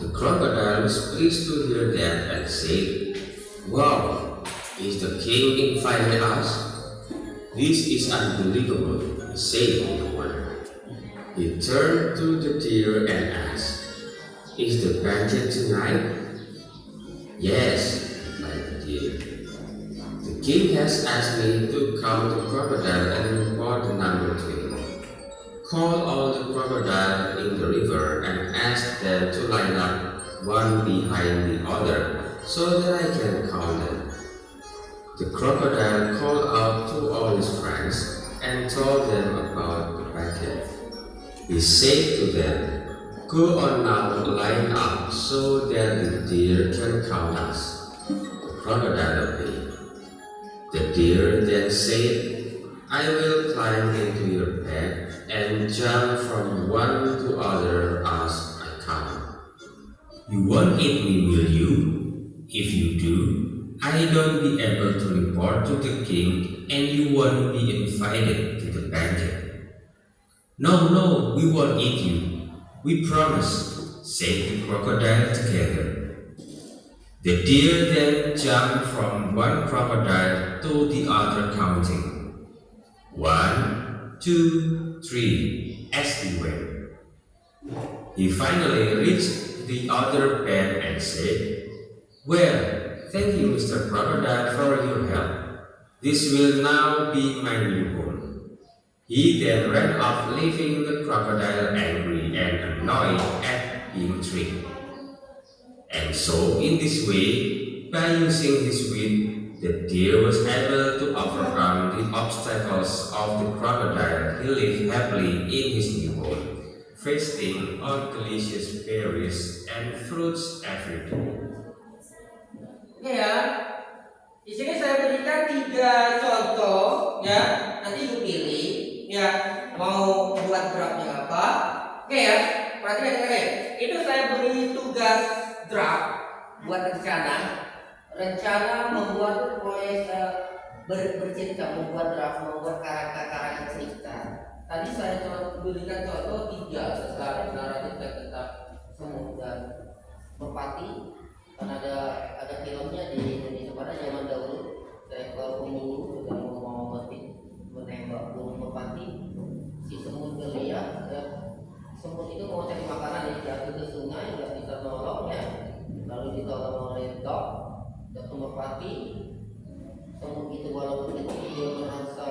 Speaker 7: The crocodile was pleased to hear that and said, "Wow, is the king inviting us? This is unbelievable," he said in a word. He turned to the deer and asked, "Is the banquet tonight?" "Yes," replied the deer. "The king has asked me to count the crocodile and report the number to him. Call all the crocodiles in the river and ask them to line up one behind the other so that I can count them." The crocodile called out to all his friends and told them about the banquet. He said to them, "Go on now, line up so that the deer can count us." The crocodile obeyed. The deer then said, "I will climb into your bag and jump from one to other as I count."
Speaker 6: You won't eat me, will you? If you do, I don't be able to report to the king and you won't be invited to the banquet. No, no, we won't eat you. We promise, said the crocodile together. The deer then jumped from one crocodile to the other counting. 1, 2, 3, as he went. He finally reached the other bed and said, "Well, thank you, Mr. Crocodile, for your help. This will now be my new home." He then ran off, leaving the crocodile angry and annoyed at being tricked. And so, in this way, by using his wit, the deer was able to overcome the obstacles of the crocodile. He lived happily in his new home, feasting on delicious berries and fruits every day.
Speaker 1: Oke ya, di sini saya berikan 3 contoh ya. Nanti ibu pilih ya mau buat draftnya apa. Oke ya, perhatikan oke. Itu saya beri tugas draft buat rencana membuat proyek bercerita, membuat draft, membuat karakter cerita. Tadi saya berikan contoh 3 sekarang naratif kita semua dan merpati. Kan ada filmnya di Indonesia pada zaman dahulu, seekor pemburu sedang mau menembak burung merpati. Si semut ngeliat semut itu mau cari makanan, jatuh ke sungai, nggak bisa nolong ya, lalu ditolong oleh jatuh merpati. Semut itu walaupun itu dia merasa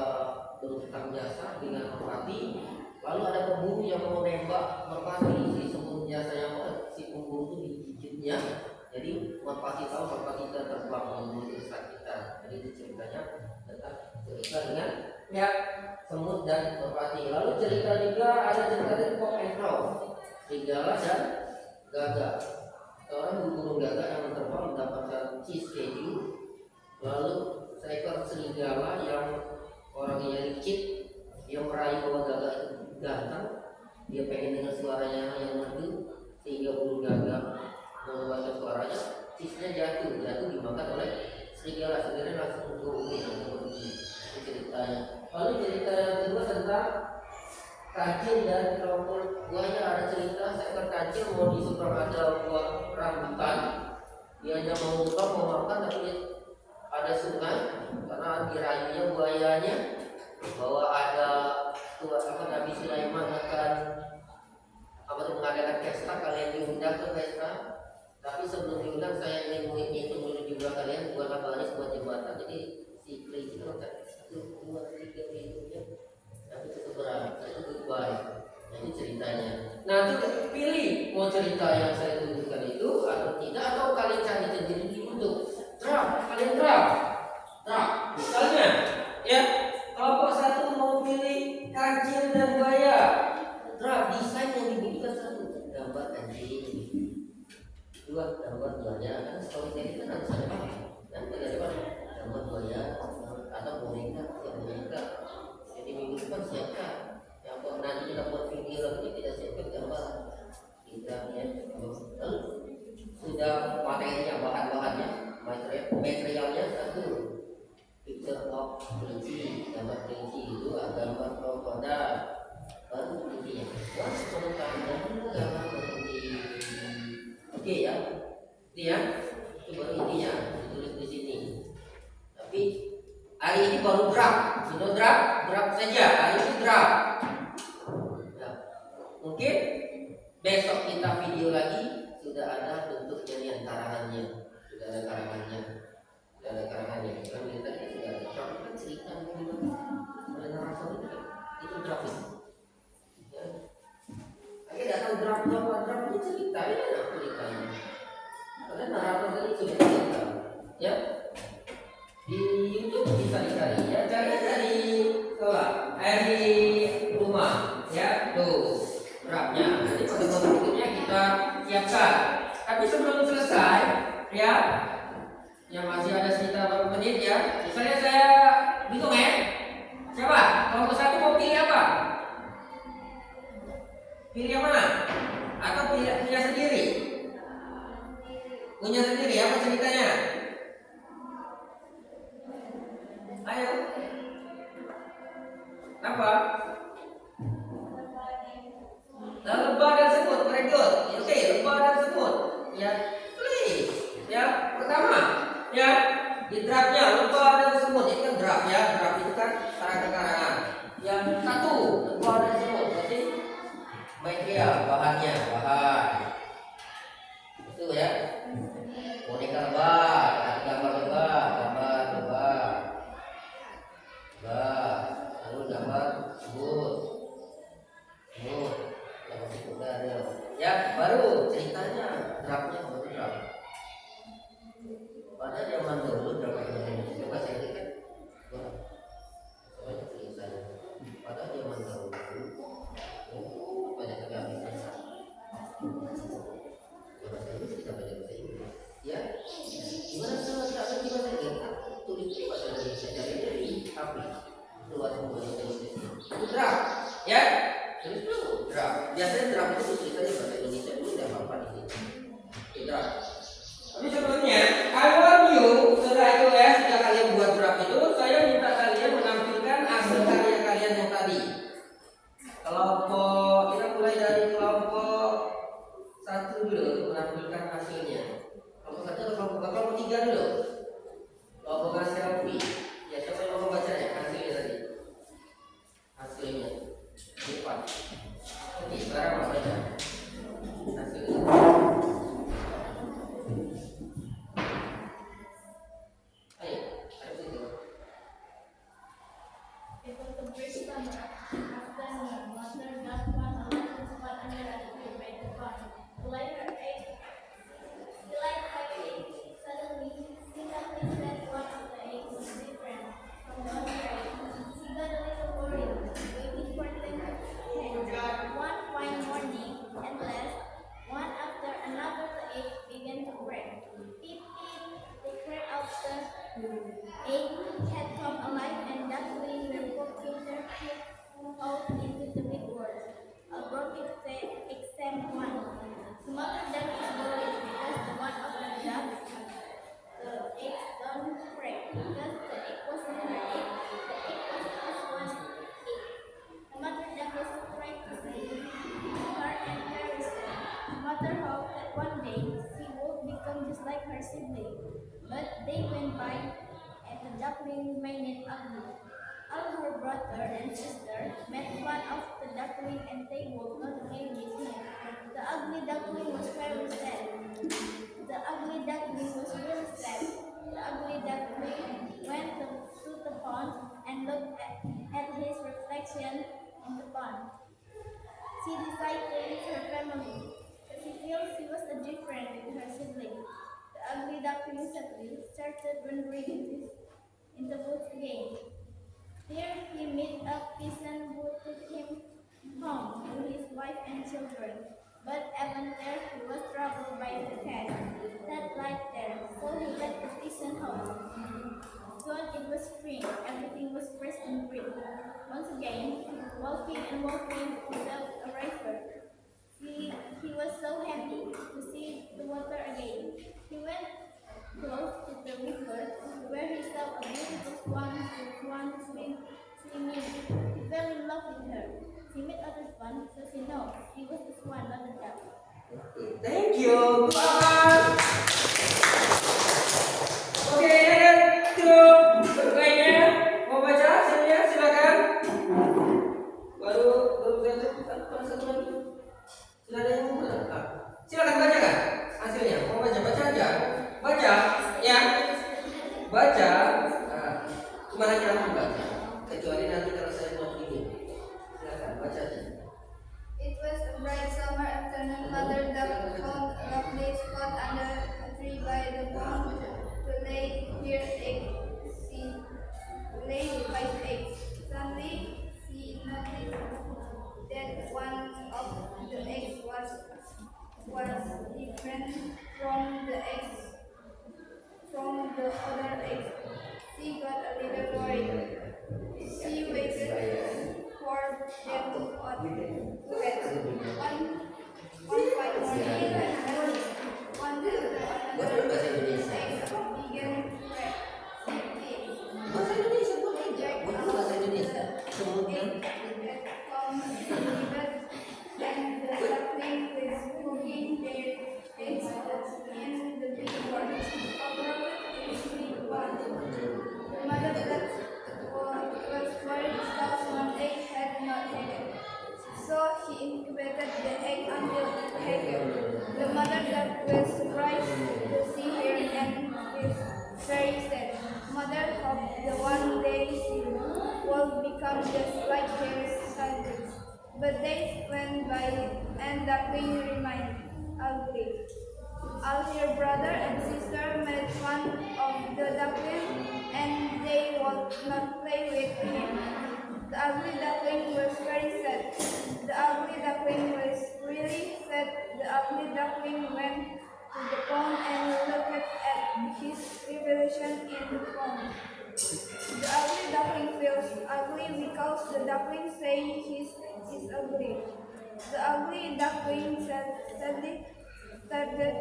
Speaker 1: berutang jasa dengan merpati, lalu ada pemburu yang mau nembak merpati. Si semut jasa yang si pemburu itu digigitnya. Jadi merpati tahu merpati kita terbang menuju kita. Jadi itu ceritanya tentang cerita dengan ya semut dan merpati. Lalu cerita juga ada cerita dari Cock and Crow, serigala dan gagak. Seorang burung gagak yang terbang mendapatkan cheese keju. Lalu seekor serigala yang orangnya licik, dia merayu bahwa gagak itu ganteng. Dia pengen dengar suaranya ceritanya. Lalu cerita yang kedua tentang kancil dan kelompok buaya. Ada cerita seekor kancil mau di seberang ada buah rambutan. Dia hanya mau buka mau makan, tapi ada sungai karena dirayunya buayanya bahwa ada Nabi Sulaiman akan mengadakan pesta, kalian diundang ke pesta. Tapi sebelum diundang saya ingin menghitung dulu jumlah kalian, buatlah baris buat jembatan. Jadi si kelinci itu kan 1, 2, 3 hidupnya, tapi itu berapa? Itu goodbye. Nah, ini ceritanya. Nah, itu pilih mau cerita yang saya tunjukkan itu atau tidak, atau kalian cari sendiri di YouTube. Kalian draft. Misalnya, ya kelompok 1 mau pilih kancil dan buaya. Draft desain yang dibutuhkan 1 gambar kancil, 2 gambar buaya. Kan storytelling kan harus ada dan gambar buaya atau boneka. Jadi minggu depan siapkan. Yang nanti kita buat video lagi tidak siapkan gambar. Kita ya sudah materinya, bahan-bahannya, materialnya 1 picture of kelinci, gambar kelinci itu, gambar krokodil, baru kelinci. Gambar kelinci. Oke ya, itu ya, itu baru intinya ditulis di sini. Tapi hari ini baru draft, sudah draft saja. Hari ini draft. Ya. Mungkin besok kita video lagi sudah ada bentuk jadian karangannya, sudah ada karangannya. Kan kita sudah ada draft, kan cerita oleh narator itu draft ya. Lagi datang draft ini cerita ini enak ceritanya. Karena narator tadi sudah cerita ya. Di YouTube bisa dicari ya, cari dari sekolah, di rumah ya, tuh draftnya. Nanti pada waktu berikutnya kita siapkan. Tapi sebelum selesai ya, yang masih ada sekitar berapa menit ya. Misalnya saya hitung ya. Siapa? Kelompok 1 mau pilih apa? Pilih yang mana? Atau punya sendiri? Punya sendiri apa ceritanya? Ayo. Apa? Nah, lebah dan semut, very good. Oke, lebah dan semut. Ya, please. Ya, pertama. Ya, di draftnya lebah dan semut itu kan draft ya. Draft itu kan karangan. Yang 1 lebah dan semut berarti material, bahan. Itu ya. Boneka lebah, gambar lebah. Lalu gambar semut. Ya, baru ceritanya draftnya baru draft. Pada zaman dulu berapa Indonesia bahasa Inggris kan? Banyak tulisan. Pada zaman dulu banyak sekali tulisan. Bahasa Inggris kita baca bahasa Inggris. Ya, gimana kalau tidak ada bahasa Inggris? Tulis bahasa Indonesia dari HP. Keluar semua bahasa Indonesia. Itu draft, ya. Tulis dulu draft. Biasanya draft itu tulisannya bahasa Indonesia dulu tidak apa-apa di sini. Draft. Tapi sebelumnya, I want you, setelah itu ya, sudah kalian buat draft itu, saya minta kalian menampilkan hasil karya kalian yang tadi. Kelompok, kita mulai dari kelompok 1 dulu untuk menampilkan hasilnya. Kelompok 1 atau kelompok 3 dulu. Kelompok selfie. Ya, siapa yang mau membacanya hasilnya tadi? Hasilnya. Cepat. Oke, sekarang mau baca hasilnya.
Speaker 8: Letter A day she would become just like her sibling. But they went by, and the duckling remained ugly. All her brother and sister made fun of the duckling, and they would not play with him. The ugly duckling was very sad. The ugly duckling was really sad. The ugly duckling went to the pond and looked at his reflection in the pond. She decided to leave her family. She feels she was different with her sibling. The ugly duckling suddenly started wandering in the woods again. There he met a peasant who took him home to his wife and children. But even there he was troubled by the cat that lived there, so he left the peasant home. Soon it was spring, everything was fresh and green. Once again, walking and walking, he saw a river. He was so happy to see the water again. He went close to the river where he saw a beautiful swan swimming. He fell in love with her. She met other swan, so she knows he was the swan, not the duck.
Speaker 1: Thank you. Bye. Oke, itu kayaknya mau baca hasilnya silakan. Baru satu lagi. Sudah ada yang mau baca? Silakan bacakan hasilnya. Mau baca aja. Baca, ya. Baca. Cuma hanya aku baca. Kecuali nanti kalau saya buat ini. Silakan baca aja.
Speaker 9: It was a bright summer afternoon. Mother duck found a lovely spot under a tree by the pond to lay her eggs. She laid 5 eggs. Suddenly, she noticed that one of the eggs was different from the other eggs. She got a little worried. She waited for them to hatch. One fine morning, one after another, eggs began to crack.
Speaker 1: Bahasa Indonesia boleh aja. Bukan bahasa Indonesia. Kemudian
Speaker 9: And the duckling was cooking their eggs in the big pot. The mother duck was worried because one egg had not hatched. So he incubated the egg until it hatched. The mother duck was surprised to see her and was very sad. Mother hoped that one day she would become just like her siblings. But days went by and duckling remained ugly. All her brother and sister made fun of the duckling, and they would not play with him. The ugly duckling was very sad. The ugly duckling was really sad. The ugly duckling went to the pond and looked at his reflection in the pond. The ugly duckling feels ugly because the duckling say he's ugly. The ugly duckling sadly started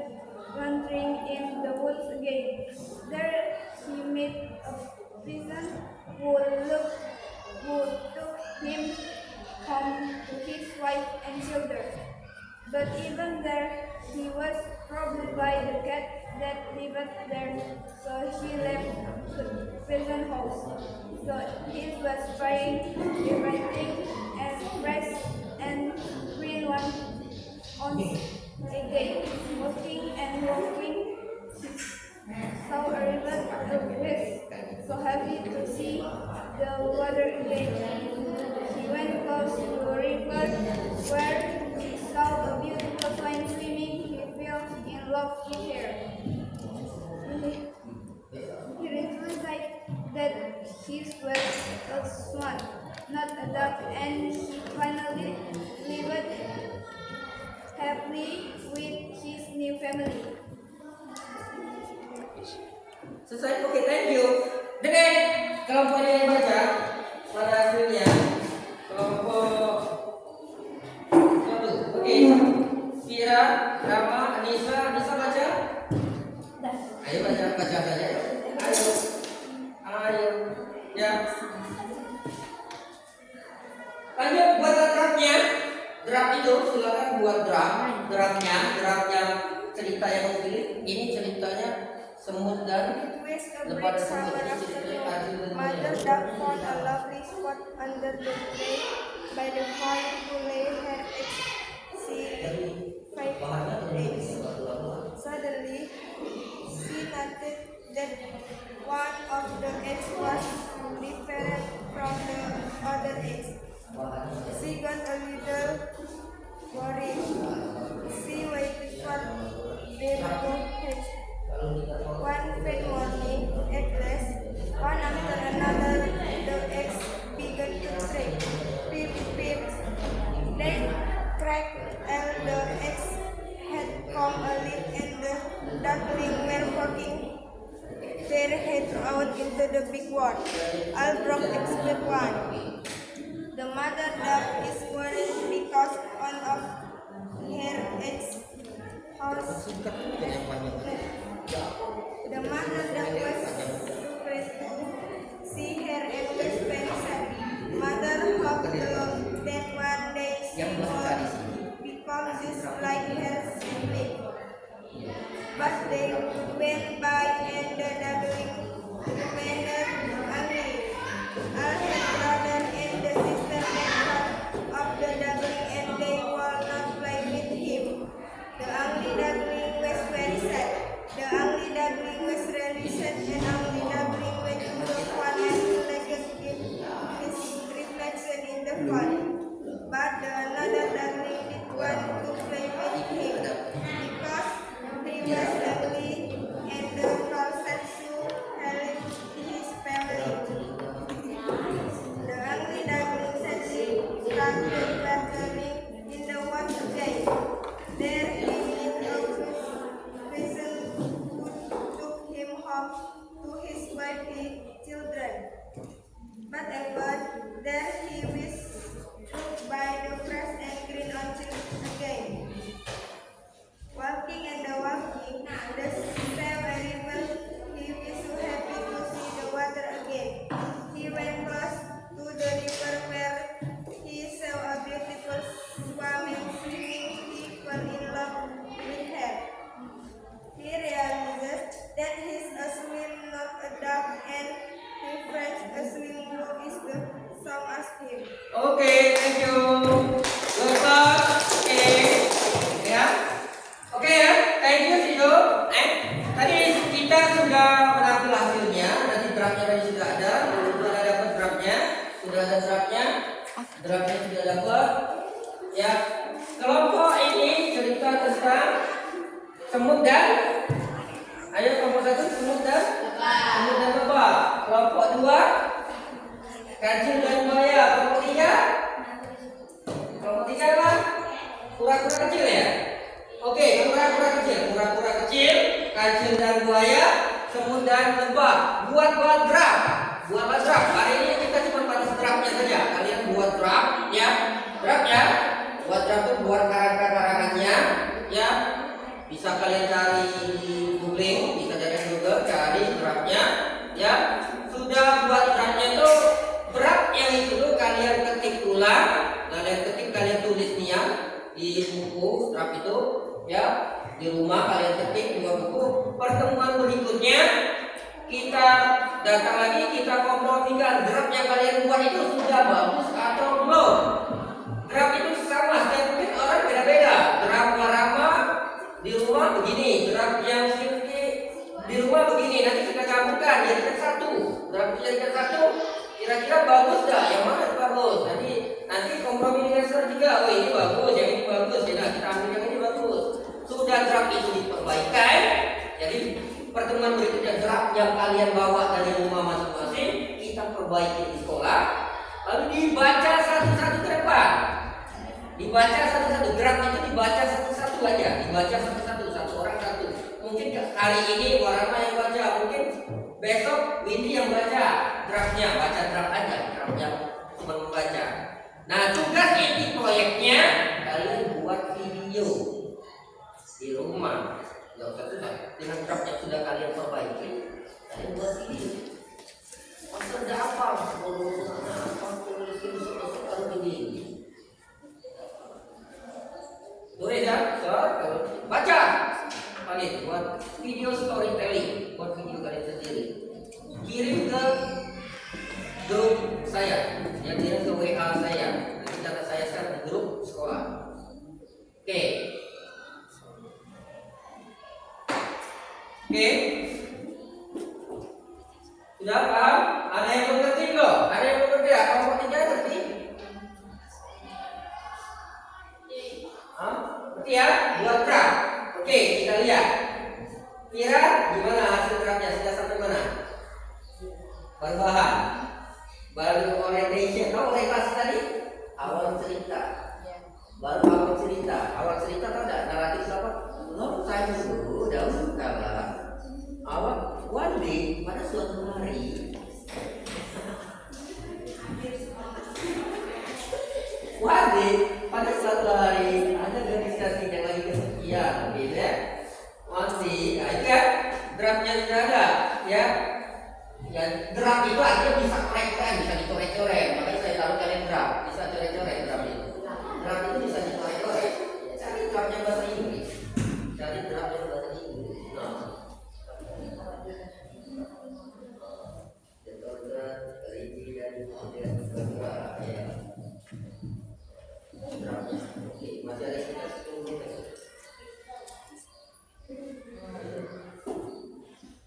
Speaker 9: wandering in the woods again. There he met a peasant who took him home to his wife and children. But even there, he was troubled by the cat that lived there, so he left the peasant house. So he was trying, everything and fresh and green one on a day, walking and walking. Saw a river of waves, so happy to see the water again. He went close to a river where he saw a beautiful swan swimming. He fell in love with her. He realized that he was a swan, not a duck, and he finally lived happily with his new family.
Speaker 1: selesai. Oke, thank you. Dengan kelompoknya yang baca pada hasilnya kelompok satu. Oke, Fira, Rama, Anissa baca. Ayo baca saja. Ayo, ya. Lanjut buat draftnya. Draft itu silakan buat draftnya, draft yang cerita cerita yang menggiling. Ini ceritanya semut dan
Speaker 9: It was a
Speaker 1: lebat
Speaker 9: bright
Speaker 1: semut.
Speaker 9: summer
Speaker 1: Ini ceritanya Kancil
Speaker 9: afternoon.
Speaker 1: dan
Speaker 9: Mother
Speaker 1: Buaya.
Speaker 9: duck found a lovely spot under the tree by the fire to lay her eggs. She laid 5 eggs. Suddenly, she noted that one of the eggs was different from the other eggs. She got a little worried. She waited for them to hatch. One fine morning, at last, one after another, the eggs began to crack. Pip, pip. They cracked, and the eggs had come a lid, and the duckling were poking their heads out into the big one. I'll drop except one. The mother duck is worried because one of her eggs has the mother duck was surprised to see her and was very sad. Mother hoped that one day she would become just like her sibling. But they went by and the duckling remained angry. All her brother and the sister made fun of the duckling and they would not play with him. The ugly duckling was very sad. The ugly duckling was really sad and ugly duckling went to the pond and looked at his reflection in the pond. But the another duckling did want to play with him because he was ugly and the cow said so held his family. The ugly duckling said he started battling in the water again. There he met a vessel who took him home to his wife and children. But ever there he was struck by the fresh and green until again. Walking and walking, the same river, he was so happy to see the water again. He went close to the river where he saw a beautiful swimming. He fell in love with her. He realized that he's a swim, not a duck, and he French a swim blue is the same as him.
Speaker 1: Oke, thank you. Welcome. Oke. Ya. Oke ya, thank you Sido. Tadi kita sudah menampil hasilnya. Nanti draftnya tadi sudah ada. Sudah ada dapat draftnya. Sudah ada draftnya. Draftnya sudah dapat. Ya. Kelompok ini cerita tentang semut dan ayo kelompok 1 semut dan lebah. Kelompok 2 kancil dan buaya. Kelompok 3 apa? Kura-kura kecil ya. Oke, kura-kura kecil, kancil dan buaya, semut dan lebah. Buat draft. Hari ini kita cuma batas draftnya saja. Kalian buat draft ya. Draft ya. Buat draft itu buat karangannya ya. Bisa kalian cari di Google, bisa cari di Google, cari draftnya ya. Sudah buat draftnya itu draft yang itu tuh kalian ketik ulang, kalian tulis nih ya di buku draft itu ya. Di rumah kalian ketik 2 buku. Pertemuan berikutnya kita datang lagi, kita kompromikan draft yang kalian buat itu sudah bagus atau belum. Draft itu sama, setiap mungkin orang beda-beda. Draft Rama di rumah begini, draft yang Silvi di rumah begini. Nanti kita gabungkan jadikan satu. Draft jadikan satu. Kira-kira bagus dah? Yang mana bagus? Nanti kompromi dengan saudara juga. Oh ini bagus, yang ini bagus. Ya, kita ambil yang ini bagus. Sudah draft itu diperbaikan. Jadi pertemuan berikutnya draft yang kalian bawa dari rumah masing-masing kita perbaiki di sekolah. Lalu dibaca satu-satu ke depan. Dibaca satu-satu, draft itu dibaca satu-satu aja. Dibaca satu-satu, satu orang satu. Mungkin hari ini Warama yang baca, mungkin besok Windy yang baca draftnya. Baca draft aja, draft yang cuma membaca. Nah, tugas inti proyeknya kalian buat video di rumah. Gak usah susah. Dengan draft yang sudah kalian perbaiki, kalian buat video. Masa ada apa? Tulis kalau begini. Tulis ya, baca. menit buat video storytelling, buat video kalian sendiri. Kirim ke grup saya, ya kirim ke WA saya. Nanti data saya share di grup sekolah. Oke. Sudah paham? Ada yang belum ngerti belum? Ada yang belum ngerti? Kelompok 3 ngerti? Ngerti ya? Buat draft. Oke, kita lihat. Kira gimana hasil draftnya? Sudah sampai mana? Berbahan. Baru orientation. Kamu mulai kelas tadi? Awal cerita. Baru awal cerita. Awal cerita tahu enggak? Naratif apa? Long time ago, dahulu kala. Awal one day pada suatu hari. One day pada suatu hari ada gadis cantik yang lagi kesepian, gitu ya. One day, kan draftnya sudah ada, ya. Ya, draft itu artinya bisa korek-korek, bisa dicorek-corek. Makanya saya taruh kalian draft, bisa corek-corek draft itu. Draft itu bisa dicorek-corek. Cari draftnya bahasa Inggris. Cari draftnya bahasa Inggris. Nah. Masih ada sekitar 10 menit.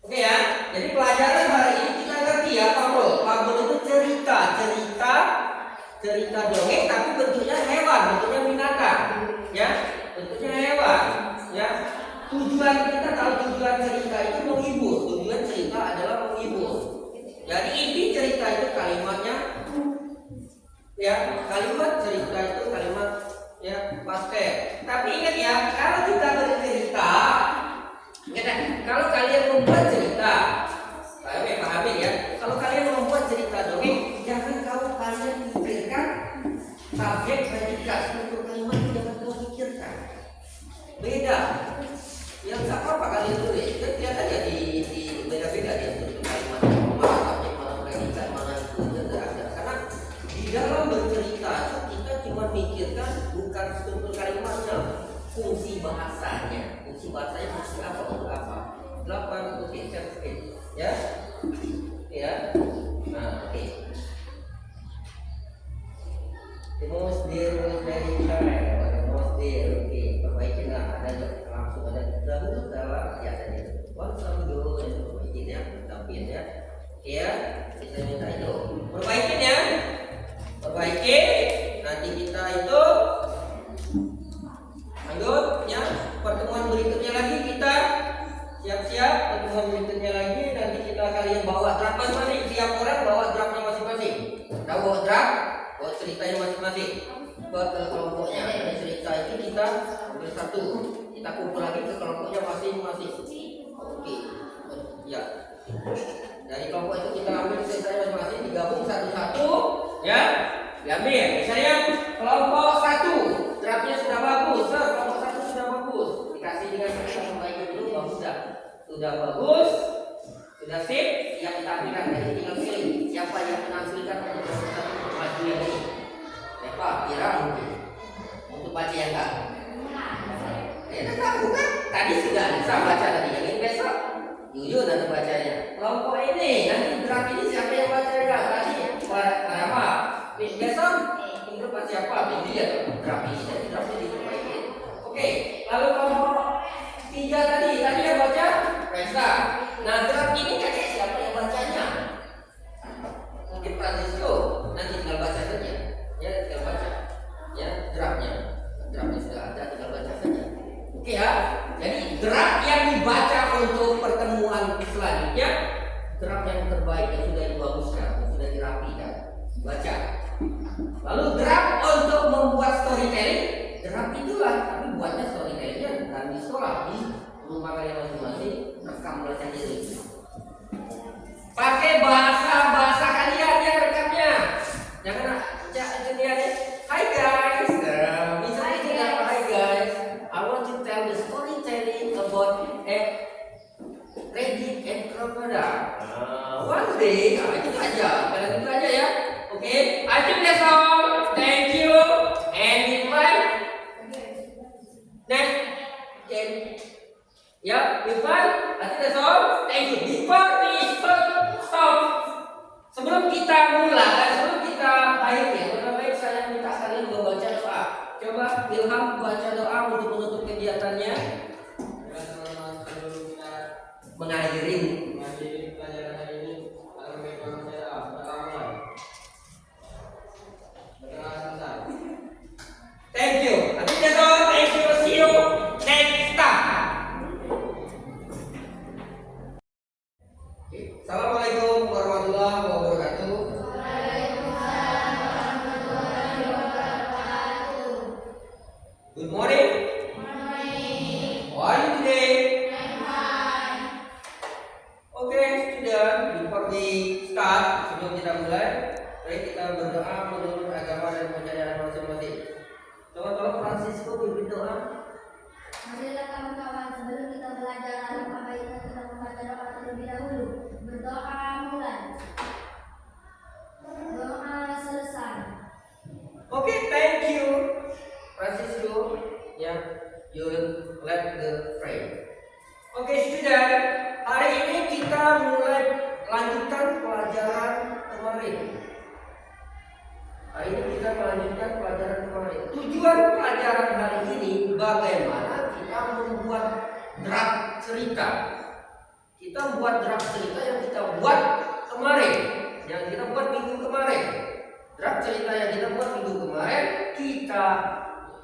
Speaker 1: Oke ya, jadi pelajaran hari ini kita ngerti ya fabel. Fabel itu cerita dongeng tapi bentuknya hewan, bentuknya binatang, ya, bentuknya hewan, ya. Tujuan kita tahu tujuan cerita itu menghibur. Tujuan cerita adalah menghibur. Jadi inti cerita itu kalimatnya, ya, kalimat cerita itu kalimat ya pasti. Tapi ingat ya, kalau kita bercerita, kalau kalian membuat cerita, kalian pahamin ya. Kalau kalian membuat cerita dongeng, jangan kalian pikirkan subjek predikat struktur kalimat itu jangan kalian pikirkan. Beda. Yang tak apa kalian tulis, kan lihat aja di beda-beda di struktur kalimat. Mana subjek, mana predikat, mana itu ada. Karena di dalam bercerita kita cuma mikirkan bukan struktur kalimatnya, fungsi bahasanya. Fungsi bahasanya fungsi apa untuk apa? 8 oke, ya, ya. Nah, oke. The most dear, most very kind, the most dear, oke. Perbaikin lah, ada langsung ada dahulu dalam ya tadi. One some go dan perbaikin ya, tampil ya. Ya, kita minta itu. Perbaikin ya, perbaikin. Nanti kita itu lanjut ya. Pertemuan berikutnya lagi kita siap-siap. Pertemuan berikutnya lagi nanti kita kalian bawa draft masing-masing. Tiap orang bawa draftnya masing-masing. Kita bawa draft, bawa ceritanya masing-masing. Buat ke kelompoknya. Dari cerita itu kita ambil satu, kita kumpul lagi ke kelompoknya masing-masing. Oke, ya. Dari kelompok itu kita ambil ceritanya masing-masing, digabung satu-satu, ya. Diambil. Misalnya kelompok 1 draftnya sudah bagus, kelompok 1 sudah bagus. Dikasih dengan kita perbaikan dulu, bagus dah. Sudah bagus, sudah sip, siap ditampilkan. Jadi tinggal pilih siapa yang menampilkan untuk kelompok 1 maju yang ini. Siapa? Kira mungkin untuk baca yang enggak. Ya tahu kan? Tadi sudah bisa baca tadi, yang ini besok. Jujur nanti bacanya. Kelompok ini nanti draft ini siapa yang baca ya? Tadi apa? Besok untuk baca siapa? Ini ya draft ini, jadi draft ini diperbaiki. Oke, lalu kelompok 3 tadi yang baca Reza. Nah draft ini kakek siapa yang bacanya? Mungkin Francisco. Nanti tinggal baca saja. Ya tinggal baca. Ya draftnya sudah ada, tinggal baca saja. Oke ya. Jadi draft yang dibaca untuk pertemuan selanjutnya, draft yang terbaik yang sudah dibaguskan, yang sudah dirapikan, baca. Lalu draft untuk membuat storytelling, draft itulah, tapi buatnya storytellingnya bukan di sekolah, di rumah kalian masing-masing, rekam belajar diri. Pakai bahasa kalian ya rekamnya. Jangan lihat, hi guys, misalnya ini apa, hi guys, I want to tell the storytelling about rabbit and crocodile. One day, itu aja, kalian itu aja ya. Oke, I think that's all. Thank you. And invite next. Ya, Irfan, nanti that's all. Thank you. Before we stop, sebelum kita mulai, sebelum kita akhiri, lebih baik saya minta kalian membaca doa. Coba Ilham baca doa untuk menutup kegiatannya. Ya, teman-teman, sebelum kita mengakhiri pelajaran hari ini, akan memang saya mulai. Selesai. Thank you. Nanti that's all. Thank you. See you next time. Assalamualaikum warahmatullahi wabarakatuh. Good morning. How are you today? Okay, student. Before we start, sebelum kita mulai, mari kita berdoa menurut agama dan kepercayaan masing-masing. Coba tolong Francisco pimpin doa.
Speaker 8: Marilah kawan-kawan, sebelum kita belajar alangkah baiknya kita membaca doa terlebih dahulu. Berdoa mulai. Doa selesai.
Speaker 1: Okay, thank you, Francisco. Ya, you let the pray. Okay, student. Hari ini kita mulai lanjutkan pelajaran kemarin. Hari ini kita melanjutkan pelajaran kemarin. Tujuan pelajaran hari ini bagaimana kita membuat draft cerita. Kita membuat draft cerita yang kita buat kemarin, yang kita buat minggu kemarin. Draft cerita yang kita buat minggu kemarin kita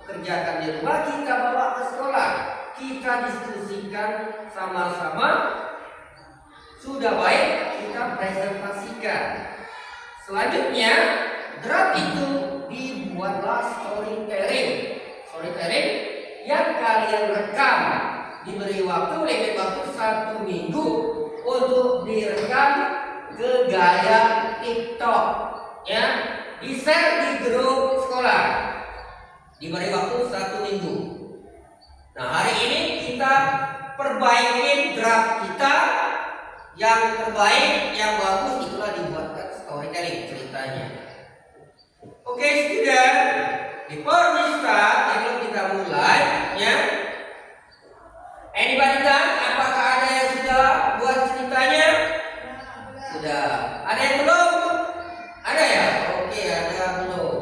Speaker 1: kerjakan di rumah, kita bawa ke sekolah, kita diskusikan sama-sama. Sudah baik, kita presentasikan. Selanjutnya, draft itu dibuatlah storytelling yang kalian rekam. Diberi waktu, limit waktu 1 minggu untuk direkam ke gaya TikTok, ya, di-share di grup sekolah. Diberi waktu 1 minggu. Nah, hari ini kita perbaikin draft kita. Yang terbaik, yang bagus itulah dibuatkan storytelling ceritanya. Oke, student, before we start, sebelum kita mulai, ya. Anybody done? Apakah ada yang sudah buat ceritanya? Sudah. Ada yang belum? Ada ya? Oke, ada belum.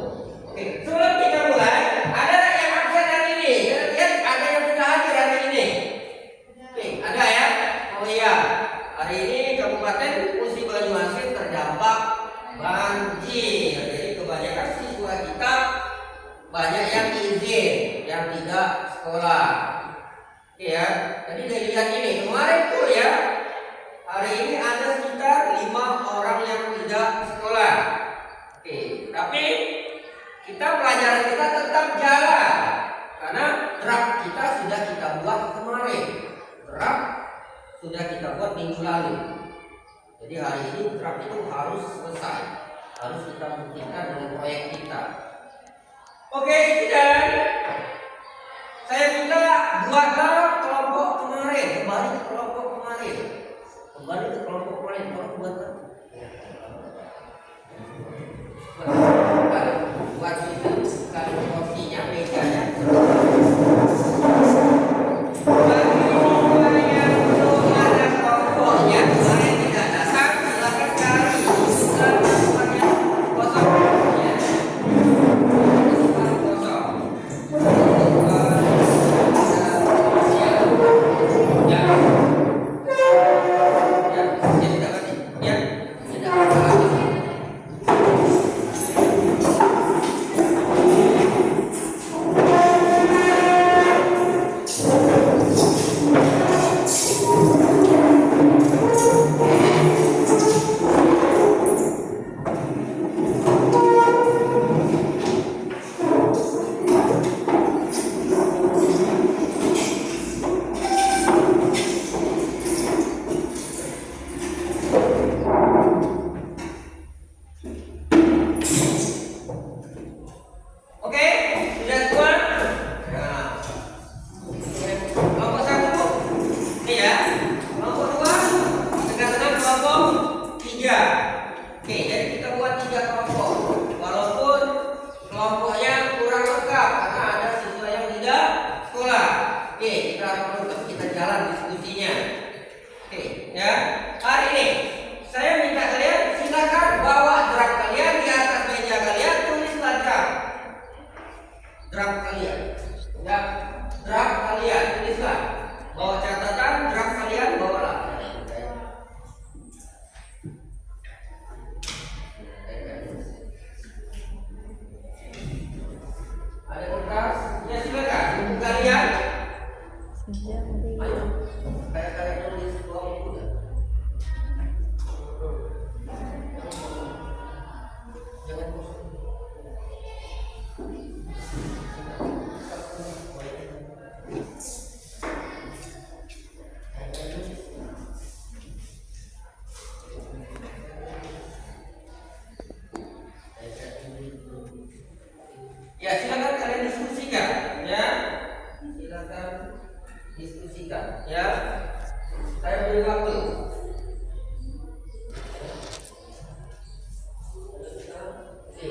Speaker 1: Oke, sebelum kita mulai, ada yang absen hari ini? Lihat, ada yang tidak hadir hari ini? Oke, ada ya? Oh iya. Hari ini Kabupaten Musi Banyuasin terdampak banjir. Jadi kebanyakan siswa kita banyak yang izin, yang tidak sekolah. Ya, jadi dari lihat ini kemarin tuh ya, hari ini ada sekitar 5 orang yang tidak sekolah. Oke, tapi kita pelajaran kita tetap jalan karena draft kita sudah kita buat kemarin. Draft sudah kita buat minggu lalu. Jadi hari ini draft itu harus selesai, harus kita buktikan dengan proyek kita. Oke, student, saya minta buatlah kelompok kemarin, kembali ke kelompok kemarin, tolong buatlah. Buat itu kalau porsinya mejanya. Ya, kita jalan diskusinya. Oke, ya. Hari ini saya minta kalian silakan bawa draft kalian di atas meja kalian, tulislah draft kalian. Ya, draft kalian tulislah. Bawa catatan draft kalian, bawalah. Ada kertas? Ya silakan. Buku kalian. Ayo. Kayak tulis dua buku ya. Jangan kosong. Ya silakan kalian diskusikan, ya. Silakan diskusikan, ya. Saya beri waktu. Oke.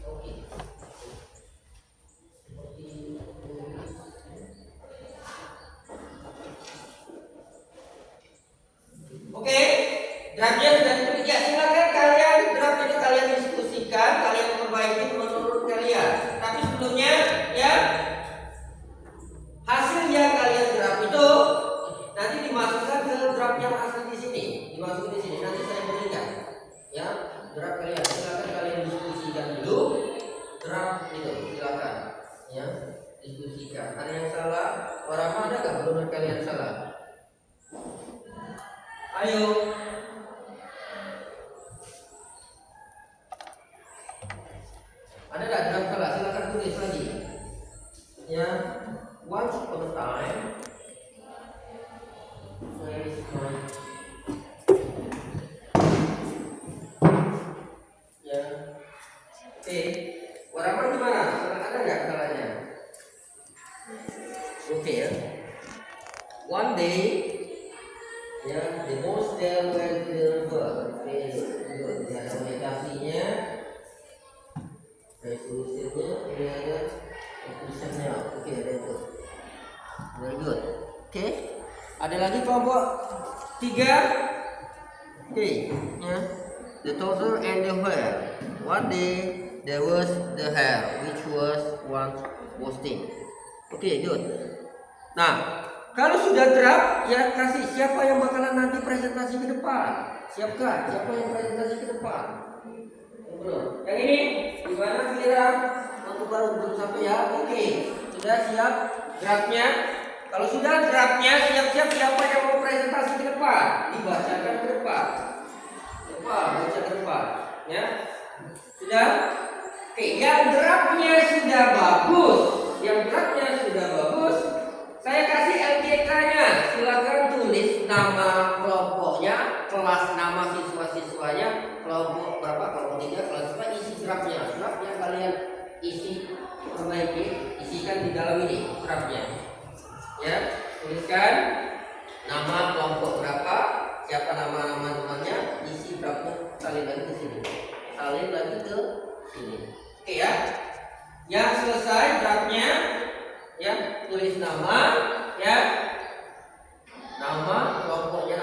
Speaker 1: Oke. Oke, draftnya sudah ditulis. Ya silakan kalian draft itu kalian diskusikan, kalian perbaiki menurut kalian. Tapi sebelumnya, ya hasil yang kalian draft itu nanti dimasukkan ke draft yang hasil di sini, dimasukin di sini. Nanti saya berikan, ya draft kalian. Silakan kalian diskusikan dulu draft itu, silakan, ya diskusikan. Ada yang salah? Orang ada nggak menurut kalian salah? Ayo. Ada nggak draft salah? Silakan tulis lagi. Ya, once upon a time. Where is my? Ya. Oke. Warna gimana? Ada nggak salahnya? Oke ya. One day. Ya, the most there were the bird. Oke, good. Ya, ada meditasinya, resolusinya, ini ada conclusionnya. Oke, ada itu. Very good. Oke, ada lagi kelompok 3. Oke, ya. The toddler and the hare. One day there was the hare, which was once boasting. Oke, good. Nah. Kalau sudah draft, ya kasih siapa yang bakalan nanti presentasi ke depan. Siapkan, siapa yang presentasi ke depan. Belum. Yang ini gimana kira? Untuk baru belum sampai ya. Oke, sudah siap draftnya. Kalau sudah draftnya, siap-siap siapa yang mau presentasi ke depan. Dibacakan ke depan. Depan, baca ke depan. Ya, sudah. Oke, yang draftnya sudah bagus. Yang draftnya sudah bagus. Saya kasih LJK-nya, silakan tulis nama kelompoknya, kelas nama siswa-siswanya, kelompok berapa, kelompok 3, kelas 4, isi draftnya. Draft yang kalian isi, perbaiki, isikan di dalam ini draftnya. Ya, tuliskan nama kelompok berapa, siapa nama-nama temannya, isi draftnya, salin lagi ke sini, salin lagi ke sini. Oke ya, yang selesai draftnya. Ya, tulis nama, ya, nama kelompoknya,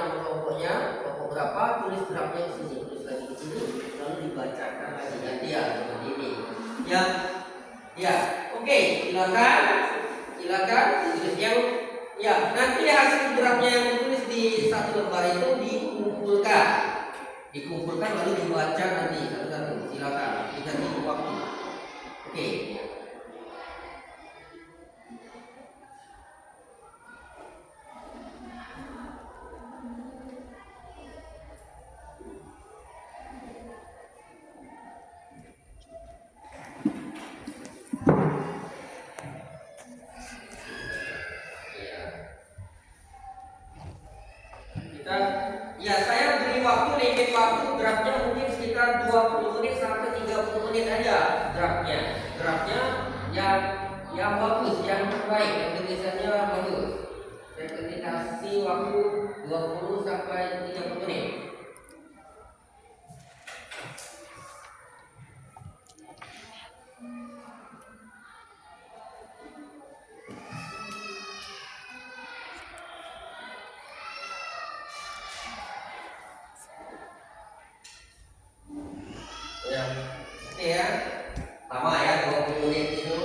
Speaker 1: kelompok berapa, tulis draftnya di sini, tulis lagi di sini, lalu dibacakan lagi ya seperti ini. Ya, ya, oke, silakan tulis yang, ya, nanti hasil draftnya yang ditulis di satu lembar itu dikumpulkan lalu dibaca nanti satu-satu. Silakan, dikasih waktu. Oke. Ya, saya beri waktu, limit waktu draftnya mungkin sekitar 20 menit sampai 30 menit aja draftnya yang bagus, yang terbaik, yang tulisannya bagus. Saya kasih waktu 20 sampai 30 menit. ya. Lama ya 20 menit itu.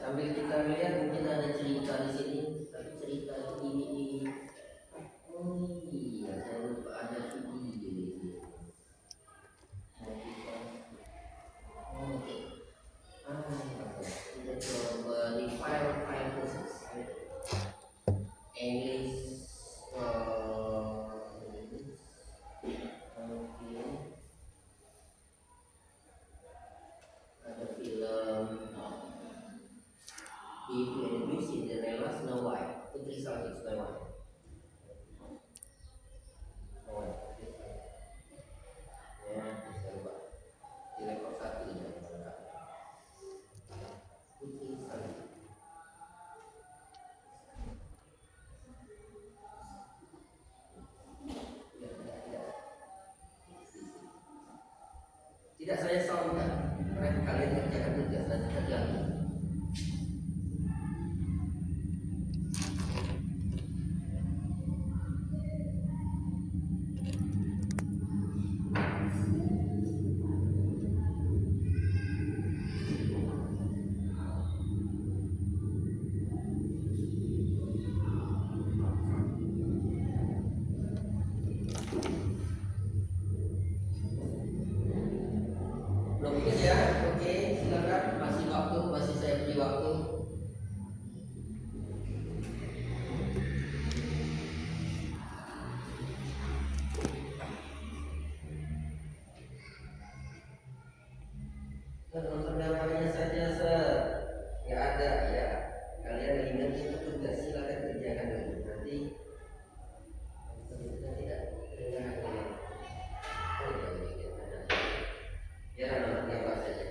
Speaker 1: Sambil kita lihat mungkin ada cerita di sini, tapi cerita ini oh iya saya lupa ada video di sini. Oke. Kita coba di file khusus English. Ada film Beauty and the Beast, Cinderella, Snow White, Putri Salju, Snow White. Snow White. Ya, bisa lupa. Di level 1 ini lengkap. Putri Salju. Tidak saya soundkan, mereka kalian kerjakan tugas dan terjadi. Belum tugas ya? Oke, silakan. Masih waktu, masih saya beri waktu. Nonton gambarnya saja, Sir. Nggak ada ya. Kalian ingat itu tugas, silakan kerjakan dulu. Nanti kita tidak dengar lagi. Oh iya, ya nonton gambar saja.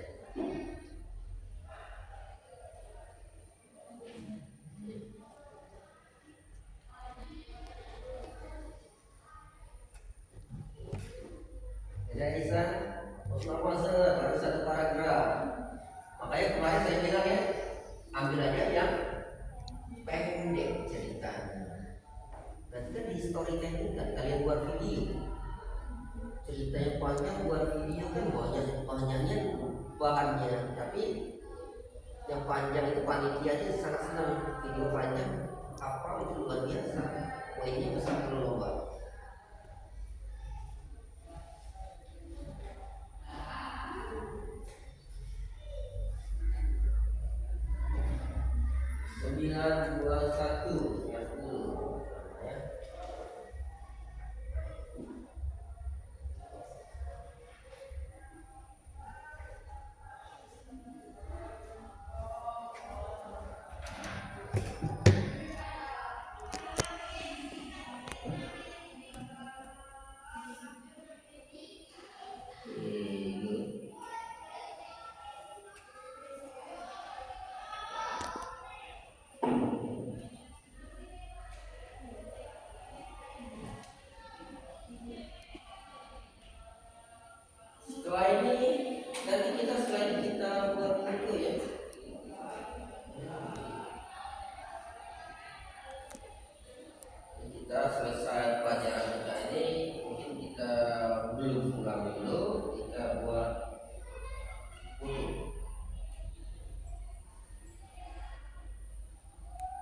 Speaker 1: Tidak bisa, baru satu paragraf. Makanya kemarin saya bilang ya, ambil aja yang pendek ceritanya. Nanti kan di storytelling kan kalian buat video. Ceritanya panjang buat video kan banyaknya bahannya, tapi yang panjang itu panitianya sangat senang video panjang. hafal itu luar biasa, poinnya besar berlomba. Sembilan dua satu ya. Setelah ini nanti kita buat buku ya. Kita selesai pelajaran kita ini, mungkin kita belum pulang dulu, kita buat buku.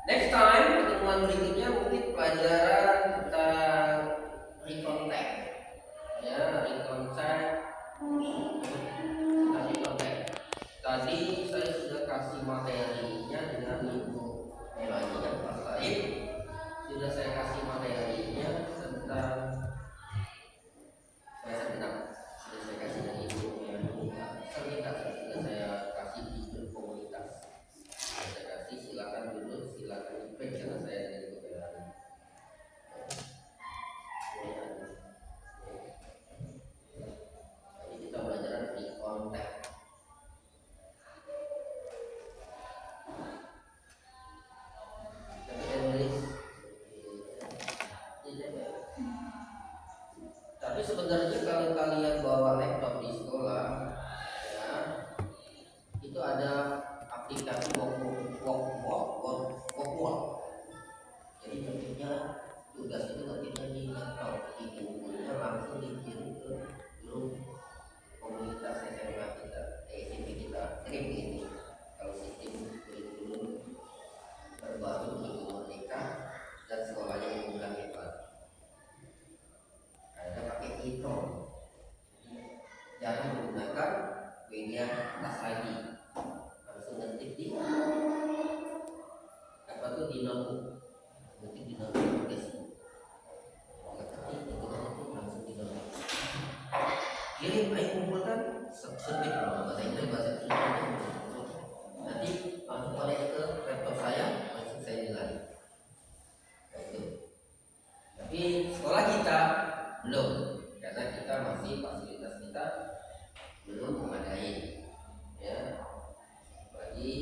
Speaker 1: Next time pertemuan berikutnya mungkin pelajaran tentang recontact. Ya, recontact. Tadi saya sudah kasih materinya dengan ibu Melani dan Pak Said. Sudah saya kasih materinya tentang saya senang. Sudah saya kasih dengan ibu Melani Serta sudah saya kasih di grup komunitas. Saya kasih silakan dulu, silakan di karena saya dengan ibu Melani. Jadi kita belajar di konteks. Tapi sebenarnya kalau kalian bawa laptop di sekolah, ya, itu ada aplikasi Walkwall. Jadi tentunya tugas itu ketika di laptop, di bukunya langsung dikirim ke grup komunitas SMA kita, SMP kita, ini. Kalau sistem kurikulum terbaru untuk Merdeka dan sekolahnya yang mudah hebat. Ada pakai e-tron, jangan menggunakan media tas lagi, langsung ngetik di apa tuh di notebook, ngetik di notebook Facebook, ngetik itu langsung di notebook. Kirim, ayo kumpulkan, sebut bahasa Inggris, bahasa Indonesia. Nanti langsung balik ke laptop saya, langsung saya nilai. Tapi sekolah kita belum, karena kita masih fasilitas kita belum memadai, ya. Bagi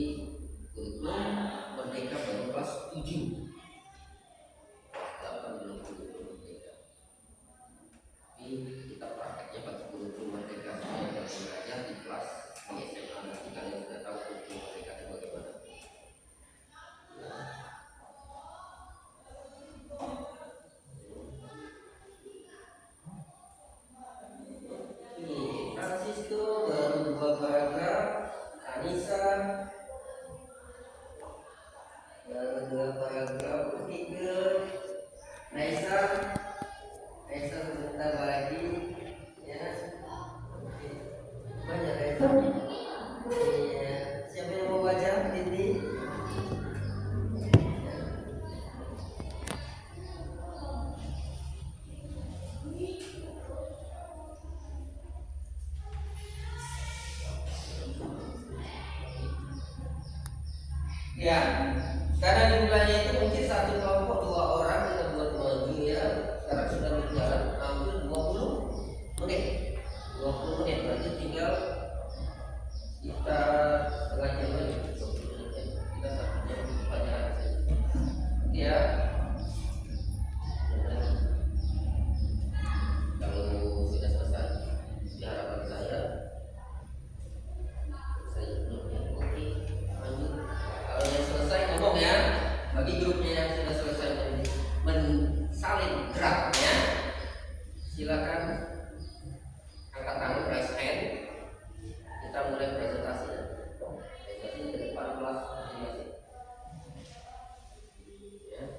Speaker 1: kurikulum Merdeka baru kelas 7, 8 belum kurikulum Merdeka. Tapi kita prakteknya bagi kurikulum Merdeka saya baru belajar di kelas di SMA. Nanti kalian sudah tahu kurikulum Merdeka itu bagaimana. Francisco baru 2 paragraf, Anissa baru 2 paragraf, ketiga Naisa sebentar lagi, ya. Banyak Naisa. Iya. Siapa yang mau baca? Titi? Ya, karena jumlahnya itu mungkin satu kelompok 2 orang kita buat maju ya. Sekarang sudah berjalan hampir 20 menit. 20 menit berarti tinggal kita setengah jam lagi. 20 menit kita 1 jam pelajaran saja. Ya. Kalau sudah selesai, di harapan saya oke, lanjut. Kalau yang selesai ngomong ya, bagi grupnya yang sudah selesai mensalin draftnya, silakan angkat tangan, raise hand. Kita mulai presentasi. Presentasi ke depan kelas masing-masing. Ya.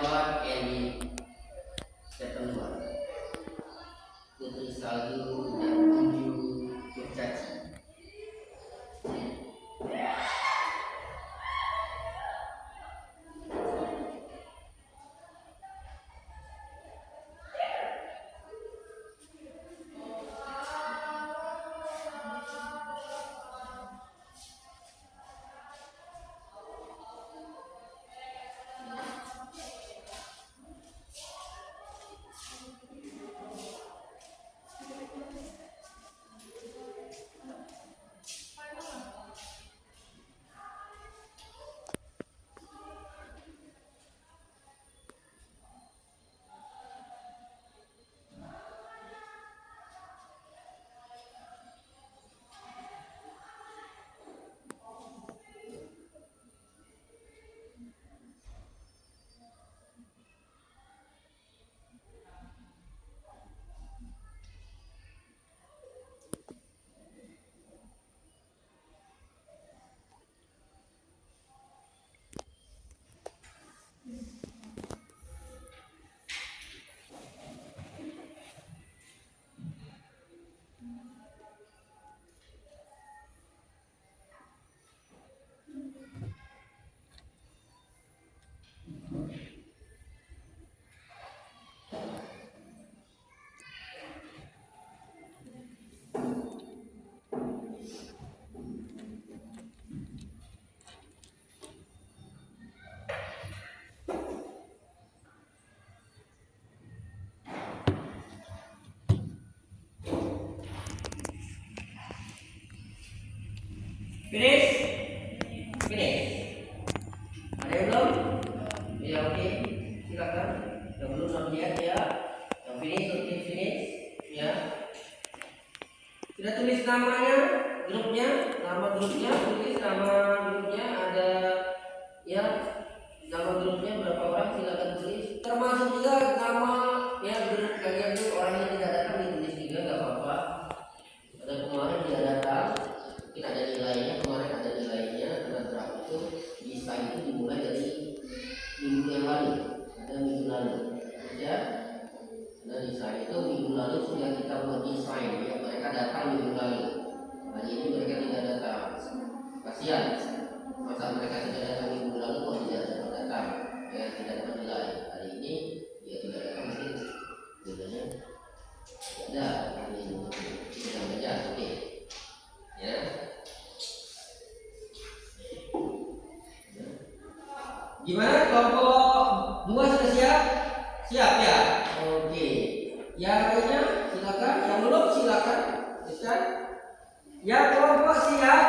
Speaker 1: Edward and September. Putri salju dan 7 kurcaci. Finish? Finish? Ada yang belum? Ya oke, silakan. Yang belum langsung lihat ya. Yang finish, oke finish. Ya. Sudah tulis namanya, grupnya, nama grupnya, tulis nama grupnya ada ya. Nama grupnya berapa orang silakan tulis. Termasuk juga nama ya grup kalian tuh orang yang tidak datang ditulis juga nggak apa-apa. Ada kemarin tidak datang. Mungkin ada nilainya, kemarin ada nilainya dengan berapa itu bisa itu dimulai dari minggu yang lalu, ada minggu lalu ya. Nah desain itu minggu lalu sudah kita buat desain ya, mereka datang minggu lalu, hari ini mereka tidak datang, kasihan masa mereka tidak datang minggu lalu kok tidak datang ya, tidak dapat nilai hari ini dia tidak datang, mungkin nilainya ada hari ini sedang belajar oke ya. Gimana kelompok 2 sudah siap? Siap ya? Oke. Yang lainnya silakan, yang belum silakan. Silakan. Yang kelompok siap.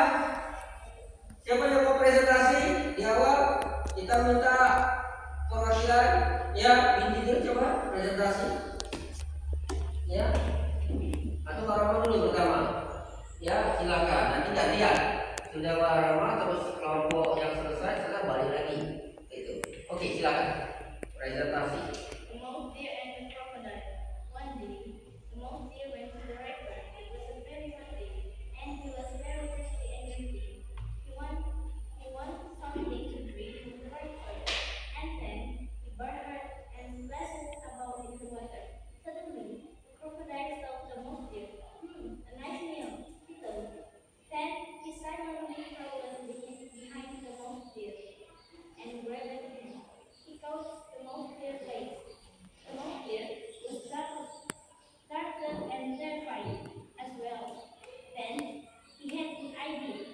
Speaker 1: Siapa yang mau presentasi di awal? Kita minta perwakilan ya, ini coba presentasi. Ya. Atau Rama dulu pertama. Ya, silakan. Nanti gantian. Sudah Rama terus kelompok yang selesai, setelah balik lagi. Itu. Oke, silakan. Presentasi.
Speaker 8: The mouse deer and the crocodile. One day, the mouse deer went to the river. It was a very hot day, and he was very thirsty and empty. He wanted something to drink from the river, and then he burned her and splashed about in the water. Suddenly, the crocodile saw the mouse deer. A nice meal, he thought. Then he silently crawled behind the mouse deer and grabbed him. He caught the mouse deer's legs. The mouse deer was startled and terrified as well. Then he had an idea.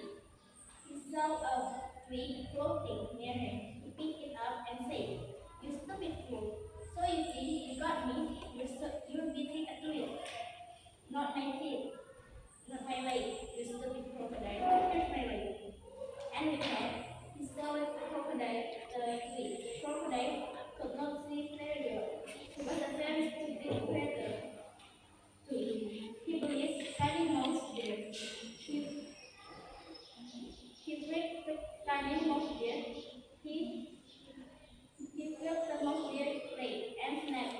Speaker 8: He saw a twig floating near him. He picked it up and said, "You stupid fool! So you think you got me? You'll be taken to it. Not my teeth, not my leg, you stupid crocodile. Here's my leg." And with that, he swallowed the crocodile, the twig. Crocodile could not see very well. He was a very stupid predator. He believed tiny mouse deer. He pricked the tiny mouse deer. He felt the mouse deer leg and snapped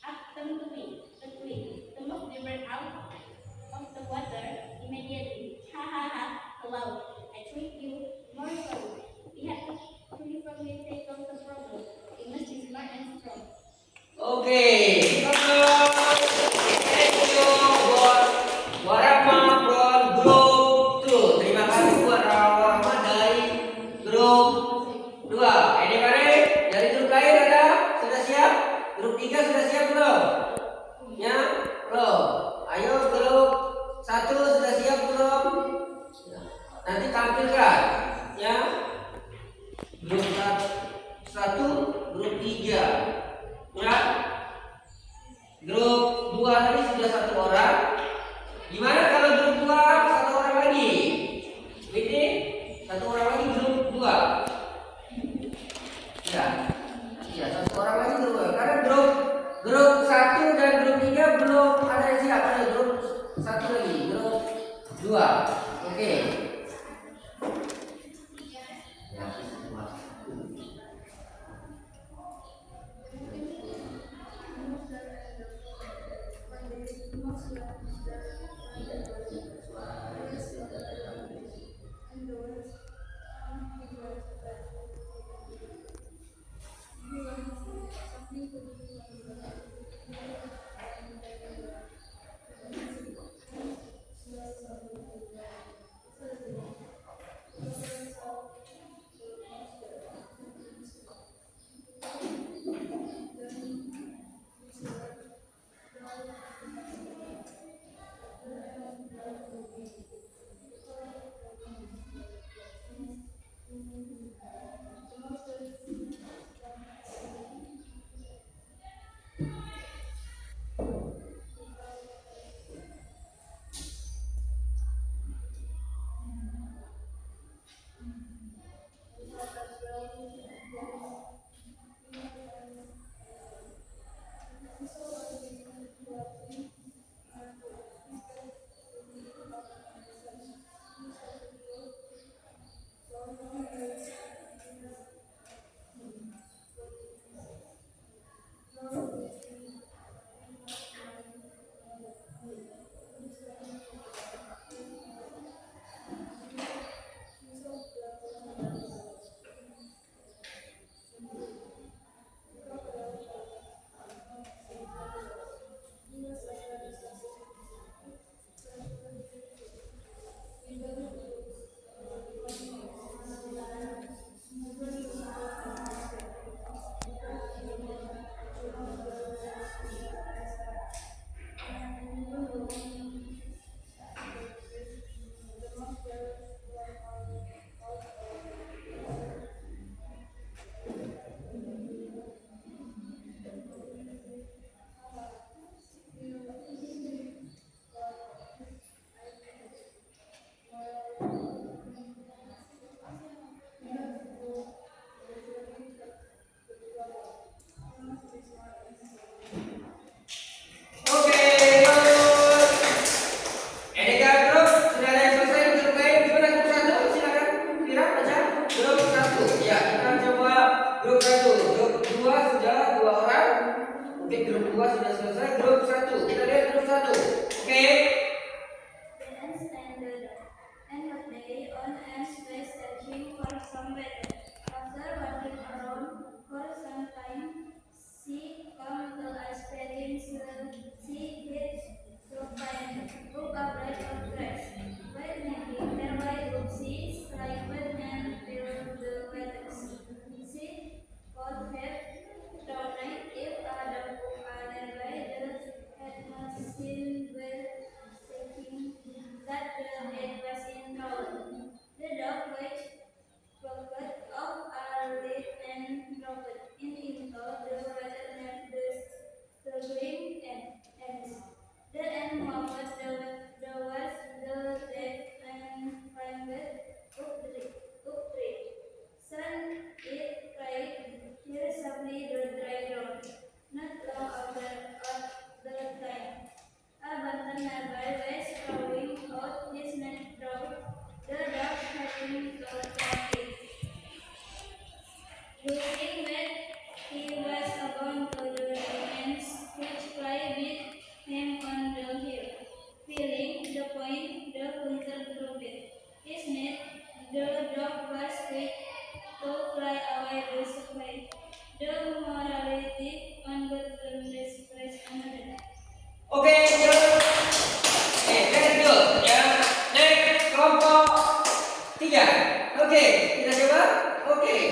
Speaker 8: up them to me, the twig. The mouse deer ran out of the water
Speaker 1: grup 3 sudah siap belum? Ya, belum. Ayo grup 1 sudah siap belum? Nanti tampilkan ya. Grup 1, grup 3. Ya. Grup 2 tadi sudah 1 orang. Gimana kalau grup 2 1 orang lagi? Ini 1 orang lagi grup 2. Ya. Ya, 1 orang lagi grup 2. Karena grup 1 dan grup 3 belum ada yang siap. Ada grup 1 lagi, grup 2. Oke.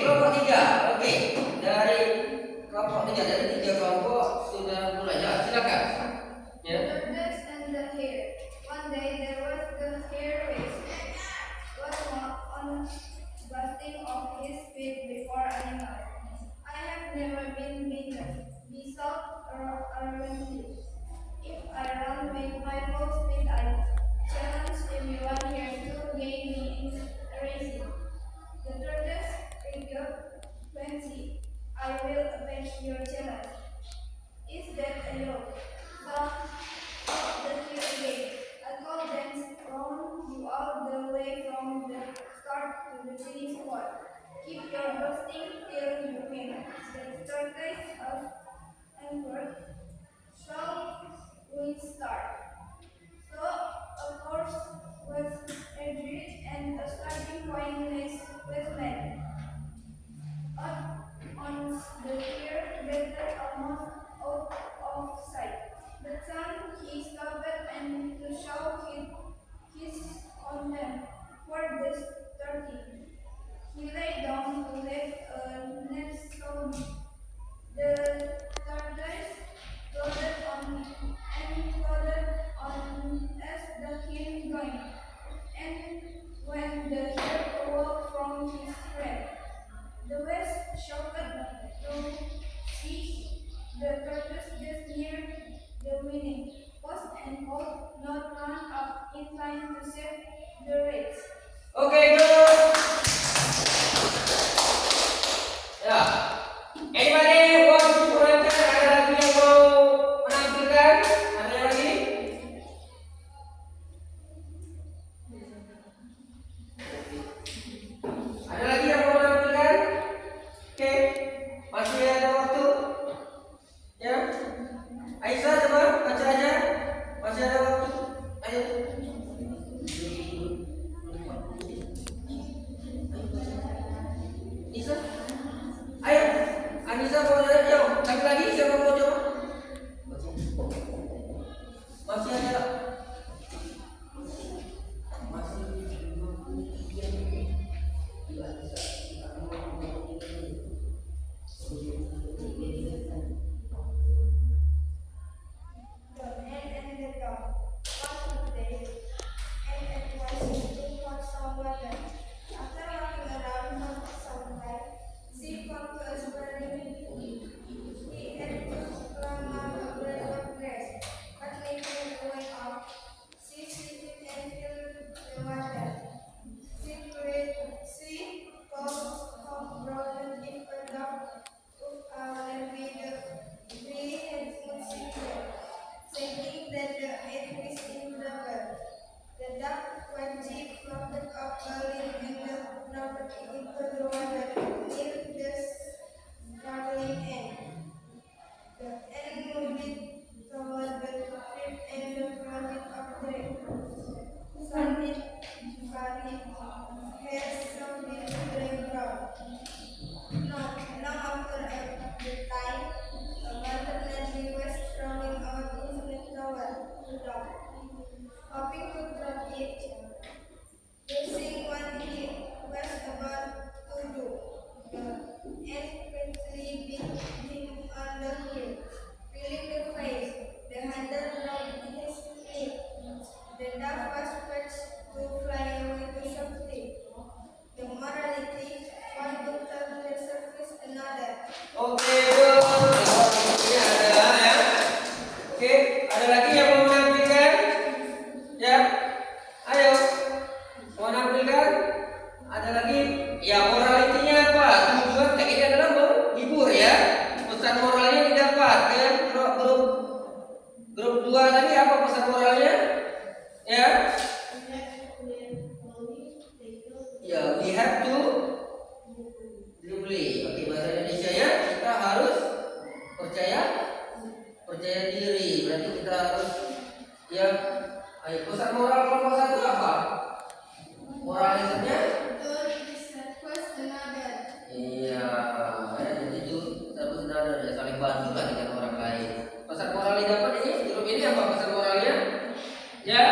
Speaker 1: kelompok 3 dari kelompok 3 dari 3 kelompok
Speaker 9: never been beaten. Be soft or relentless. If I run with my full speed, I challenge everyone here to gain me in racing. The tortoise figure 20. I will avenge your challenge. Is that a joke? Stop the cue game. I call them round you all the way from the start to the finish point. Keep your boasting till you win. The tortoise of Antwerp. Shall we start? So, of course, was Edrich and the starting point was made. On the clear, better almost out of sight. But soon he stopped and to show his on them for this 30. He lay down to let a nest stone. The tortoise floated on as the king going. And when the hero awoke from his friend, the west shouted to see the tortoise just near the winning post and could not run up in time to save the race.
Speaker 1: Okay, good. Ya. Anybody want to volunteer? Ada lagi yang mau menampilkan? Ada lagi? Ada lagi yang mau menampilkan? Oke, masih ada waktu. Ya, Aisyah coba baca aja. Masih ada waktu. Ayo. Isa, ayo. Anissa mau ayo. Lagi siapa mau coba? Masih ada.
Speaker 9: The man and the dog. One day, and at once looking for some water. After walking around for some time, she found a burning tree. He had to climb out a blade of grass, but making a way out, she slipped and filled the water. She called brother if a dog would be the tree had been secret, thinking that the egg is in rubber. The duck quietly floated up early and dropped into the water near the struggling end. The end moved toward the trip and the floated up there. Suddenly, has something to the ground. Long after the time, a maternity was throwing out into the tower to dog, hoping to drop it, using what he was about to do. The ant quickly beat him on the heel, feeling the face. The hunter dropped his knee. The dog was fetched to fly away to safety. The morality, one will turn the surface another.
Speaker 1: Oke, good. Ini ada ya. Oke, ada lagi yang mau menampilkan? Ya, ayo. Mau menampilkan? Ada lagi? Ya, moralitinya apa? Tujuan tag ini adalah menghibur ya. Pesan moralnya didapat ya. Grup 2 tadi apa pesan moralnya? Ya. Ya, we have to beli. Oke, bahasa Indonesia ya, kita harus percaya diri. Berarti kita harus ya. Ayo, pesan moral kelompok 1 apa? Moralismenya?
Speaker 9: Don't distrust another.
Speaker 1: Iya, ya, jadi itu satu sadar ya, saling bantu lah dengan orang lain. Pesan moral yang dapat ini, grup ini apa pesan moralnya? Ya,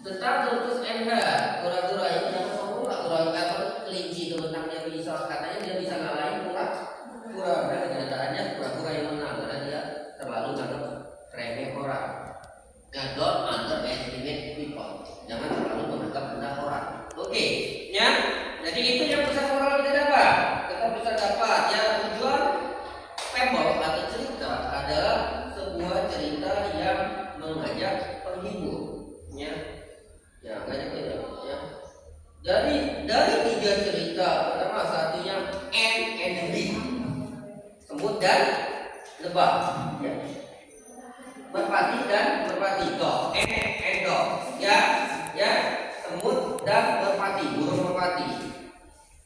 Speaker 1: tentang terus endah, kura-kura ini jangan ngomong lah, kura-kura kelinci itu menang dia bisa, katanya dia bisa ngalahin kura-kura. Nah, kenyataannya kura-kura yang menang karena dia terlalu nganggap remeh orang. Nah, don't underestimate people. Jangan terlalu menganggap rendah orang. Oke, ya. Jadi itu yang pesan moral kita dapat. Kita bisa dapat ya tujuan dan lebah. Ya. Merpati dan merpati. Dog and dog. Ya, semut dan merpati, burung merpati.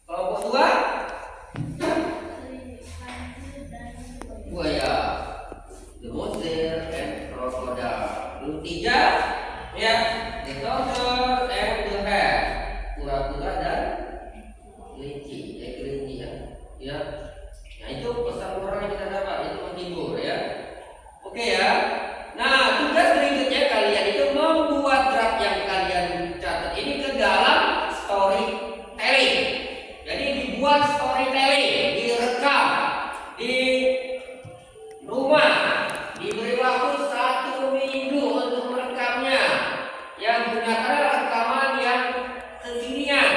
Speaker 1: Kelompok dua, buaya, the monster and crocodile. Kelompok tiga, ya, the turtle and the hare, kura-kura dan kelinci, ya. Nah itu pesan moral yang kita dapat, itu menghibur ya. Oke ya. Nah tugas berikutnya kalian itu membuat draft yang kalian catat ini ke dalam storytelling. Jadi dibuat storytelling, direkam di rumah, diberi waktu 1 minggu untuk merekamnya. Yang gunakan rekaman yang kekinian,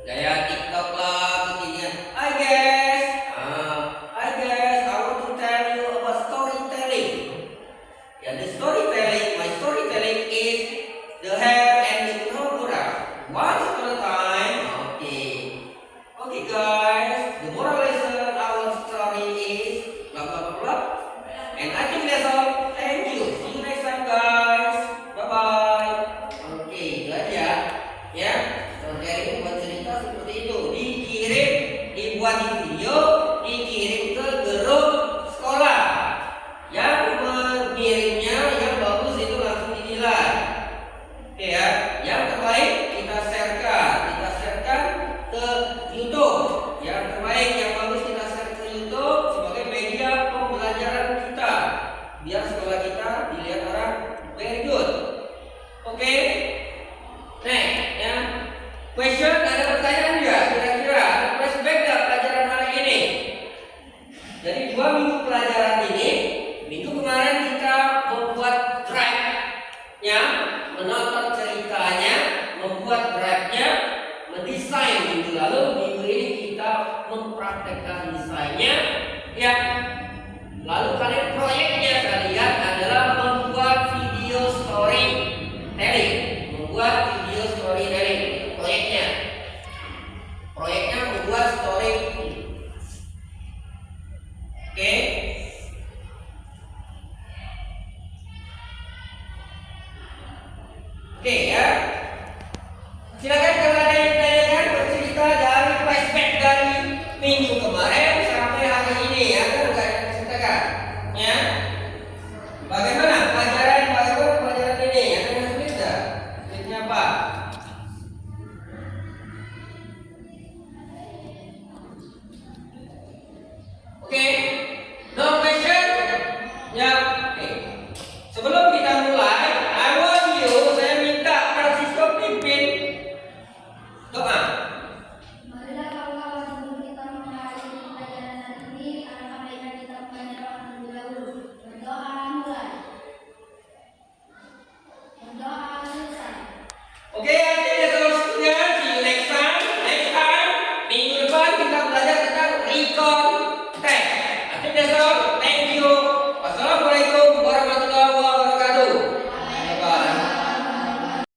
Speaker 1: gaya TikTok lah kekinian. I guess I want to tell you about storytelling. Yeah, the storytelling, my storytelling is the hare and the crocodile. Once upon a time, okay guys, the moral lesson our story is blah blah blah blah. And I think that's all. Thank you. See you next time guys. Bye bye. Oke, itu aja. Ya, storytelling buat cerita seperti itu. Dikirim, dibuat di video, dikirim ke grup sekolah. Yang mengirimnya yang bagus itu langsung dinilai. Oke ya, yang terbaik kita sharekan ke YouTube. Yang terbaik, yang bagus kita share ke YouTube sebagai media pembelajaran kita, biar sekolah kita dilihat orang very good. Oke, next ya. Question, ada pertanyaan nggak? Kira-kira flashback nggak pelajaran hari ini? Jadi 2 minggu pelajaran ini, minggu kemarin kita membuat draft-nya, menonton ceritanya, membuat draft-nya, mendesain minggu lalu. Minggu ini kita mempraktekkan desainnya. Ya, lalu kalian proyeknya kalian adalah membuat video storytelling, proyeknya membuat story. Oke.